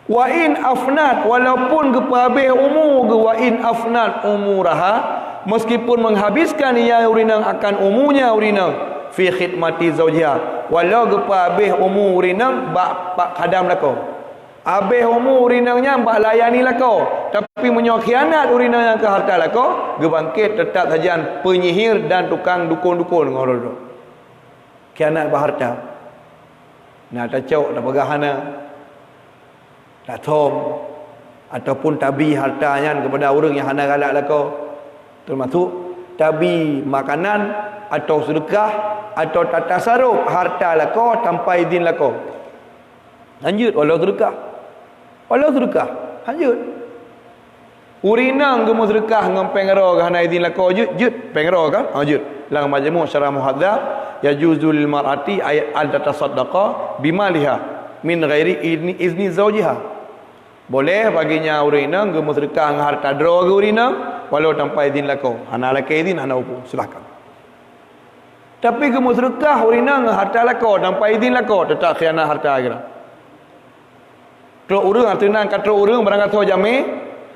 Wa in afnat, walaupun kehabis umur ke wa in afnat umuraha, meskipun menghabiskan ia urinang akan umurnya urinang fi khidmati zawjiha, walau gepa habis umur urinang bak khadam lako, habis umur urinangnya bak layani lako, tapi menyok khianat urinang yang ke harta lako, gebangkit tetap saja penyihir dan tukang dukun-dukun ngorodo khianat bak harta. Nah tacok tak pegahana tak tom ataupun tabi hartanya kepada orang yang hana galak lako, termasuk tabi makanan atau sedekah atau tak tasarruf harta lako tanpa izin lako. Lanjut walau sedekah. Walau sedekah, lanjut. Urinang gemu sedekah ngam pengero hana izin lako jut pengero kan? Jut. Lang majmu' syarah muhadzab yajuzul lil mar'ati ayat al tasaddaqa bimaliha min ghairi izni zawjiha. Boleh baginya urinang gemu sedekah ngam harta dro ke urinang walau tanpa izin lako. Hana laki izin hana upu, silakan. Tapi gemu sedekah urinang harta lako tanpa izin lako tetap khianat harta akhirat. Truk urang artinya kat truk urang barang kata jami,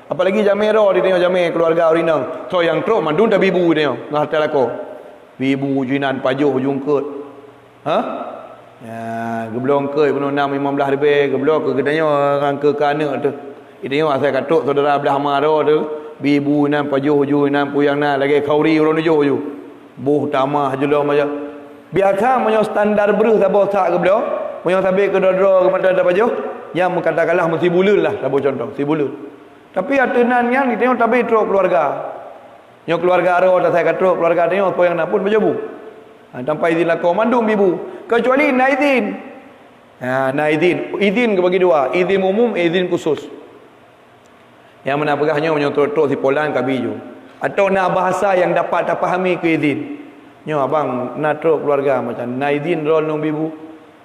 apalagi jami ro di tengok jami keluarga urinang. So yang truk mandun dah bibu dia ngah harta lako. Bibu jinan pajuh jungkut. Ha? Ya, geblong ke 6 15 lebih geblong ke gedanya orang ke kana tu. Itu saya katuk saudara belah maro tu, bibu nan pajuh junan puyang nan lagi khauri urang nujuh ju. Buh tamah jelo macam. Biasa menyo standar beruh sabo sak geblong. Menyo sabik ke dodro ke mata ada pajuh. Yang mengatakanlah mesti bulul lah sabo contoh, si bulul. Tapi atenan yang ditengok tabe truk keluarga. Yang keluarga aro dah saya katuk keluarga tengok apa yang nak pun berjabu. Tanpa izin lah kau mandum bibu. Kecuali nak izin. Nak izin. Izin ke bagi dua. Izin umum, izin khusus. Yang mana pegahnya menyotok si polan ke biju. Atau nak bahasa yang dapat tak fahami ke izin. Nyo abang nak truk keluarga macam nak izin rol nung bibu.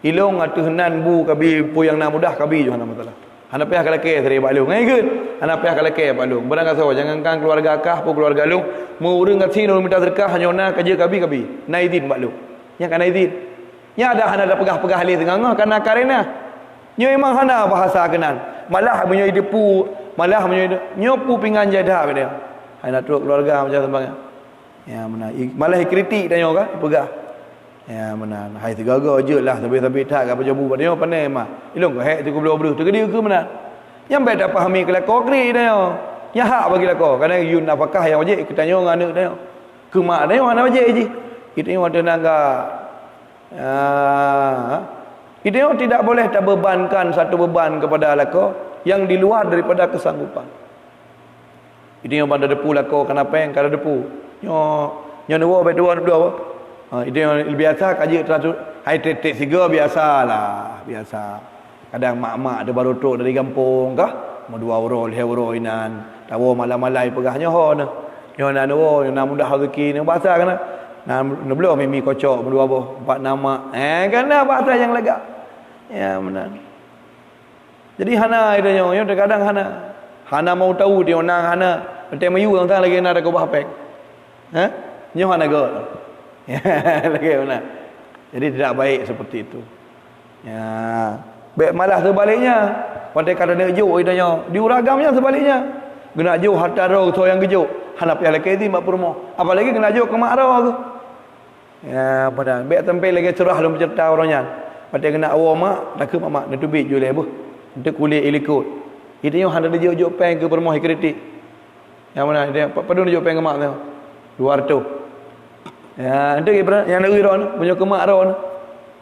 Ilong atu henan bu ke bibu yang nak mudah ke biju hana masalah. Hana payah kalake seri balung. Ngai ke? Hana payah kalake balung. Barang kata jangan kan keluarga kah pun keluarga lu. Mau urang kat sini minta sedekah hanya nak kerja kabi. Na izin balung. Nya kan izin. Nya ada hana ada pegah-pegah li tengah karena karena. Nyo memang hana bahasa kenan. Malah menyo depu, malah menyo nyopu pingan jadah dia. Hana truk keluarga macam sembang. Ya mana malah kritik tanya kan pegah. Ya mana hai tegaga je lah tapi tak apa jabu dia pandai mah. Ilong ke hek tu belum tu dia ke mana. Yang baik dak fahami ke kokri dia. Ya hak bagi lako kerana yun apakah yang wajib kita tanya dengan anak dia. Ke mak dia mana wajib je. Kita yang ada nangga. Kita tidak boleh tak bebankan satu beban kepada lako yang di luar daripada kesanggupan. Itu yang pada depu lako kenapa yang kada depu. Nyo dua baik dua apa? Itu yang biasa kaji teratur hai tetek siga biasalah, biasa. Kadang mak-mak ada baru truk dari kampung kah? Mau 2 euro, 5 euro inan. Tahu malam-malam pegahnya ho nah. Yo nak no, nak mudah rezeki ni bahasa kana. Nah belum mimi kocok berdua boh 4 nama. Kana bahasa yang lega. Ya benar. Jadi hana idanya, yo terkadang hana. Hana mau tahu dia nang hana. Ente mayu orang tang lagi nak ada kobah pek. Ha? Nyo hana go. Ya, lagi benar. Jadi tidak baik seperti itu. Ya, baik malah sebaliknya. Pandai kata nak juk idanya, diuragamnya sebaliknya. Kena juk harta roh so yang gejuk. Hana payah lagi di mak permo. Apalagi kena juk ke mak roh tu. Ya, padahal baik tempel lagi cerah dalam cerita orangnya. Pandai kena awak mak, tak ke mak nak tubik ju le buh. Untuk kulit ilikut. Itu yang hana dia juk peng ke permo kritik. Yang mana dia padu juk peng ke mak tu. 200. Ya, itu yang nak uiron punya kemak ron.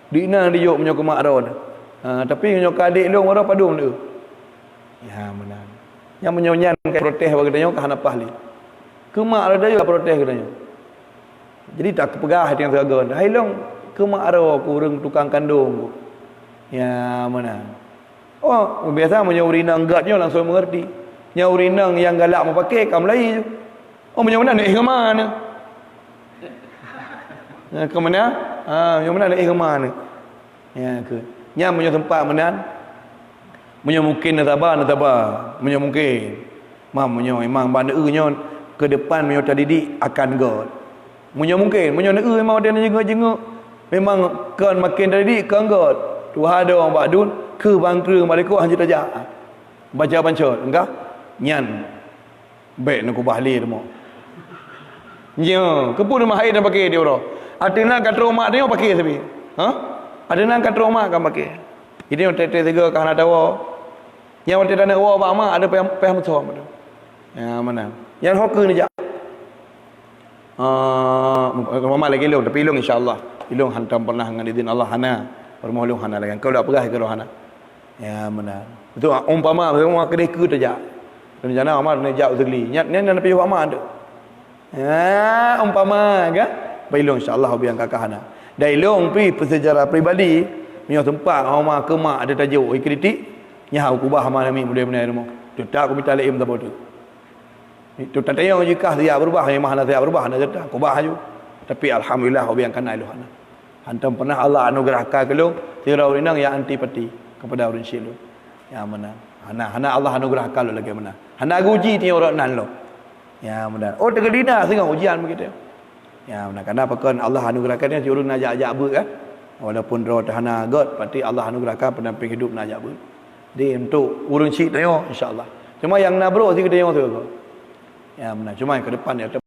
Dina dia punya kemak ron. Tapi punya adik lu orang padu tu. Ya, benar. Yang menyonyan ke protes bagi dia ke hanapah li. Kemak ron dia protes katanya. Jadi tak kepegah hati yang tergagan. Hai long, kemak ron aku urang tukang kandung. Ya, mana. Oh, biasa punya urinang gatnya langsung mengerti. Nya urinang yang galak mau pakai kam lai je. Oh, punya mana nak ke mana? Ke mana? Yang mana nak ke mana? Ya ke. Nya punya tempat mana? Punya mungkin nak tabah. Punya mungkin. Punya memang banda nya ke depan punya terdidik akan god. Punya mungkin, punya nak memang dia jenguk-jenguk. Memang kan makin terdidik kan god. Tuhan ada orang badun ke bangkru balik hanya tajak. Baca bancot enggak? Nyan. Baik nak bahli demo. Nya, kepun rumah air dah pakai dia orang. Ada nak kat rumah dia pakai tapi. Ada nak kat rumah kan pakai. Ini yang tete tiga kan ada tahu. Yang tidak nak wa pak mak ada payah macam tu. Ya mana? Yang hoker ni jak. Mama lagi long tapi long insya-Allah. Long hantam pernah dengan izin Allah hana. Permoh long hana lagi. Kau dah pegah ke hana. Ya benar. Itu umpama semua kedai ke tajak. Dan jana amat ni jak uzli. Nyat ni nak pergi mak tu. Ya umpama kan? Bailong insya-Allah biang kakak hana. Dailong pi secara pribadi punya tempat hama kemak ada tajuk kritik nyah kubah malam ni mudah-mudahan rumah. Tu tak aku minta laim tak tu. Itu tak tayang jika dia berubah yang mahal dia berubah nak jeda kubah aju. Tapi alhamdulillah yang kana ilu hana. Hantam pernah Allah anugerahkan ke lu tirau inang yang antipati kepada orang syilu. Ya mana? Hana Allah anugerahkan lu lagi mana? Hana uji ti orang nan lu. Ya benar. Oh tergelina tengok ujian begitu. Ya benar. Karena pakon Allah anugerahkan dia urun najak-ajak ber kan. Walaupun roh tahana God, pasti Allah anugerahkan pendamping hidup najak ber. Jadi untuk urun syik tengok insya-Allah. Cuma yang nak bro sih kita tengok tu. Ya benar. Cuma yang ke depan dia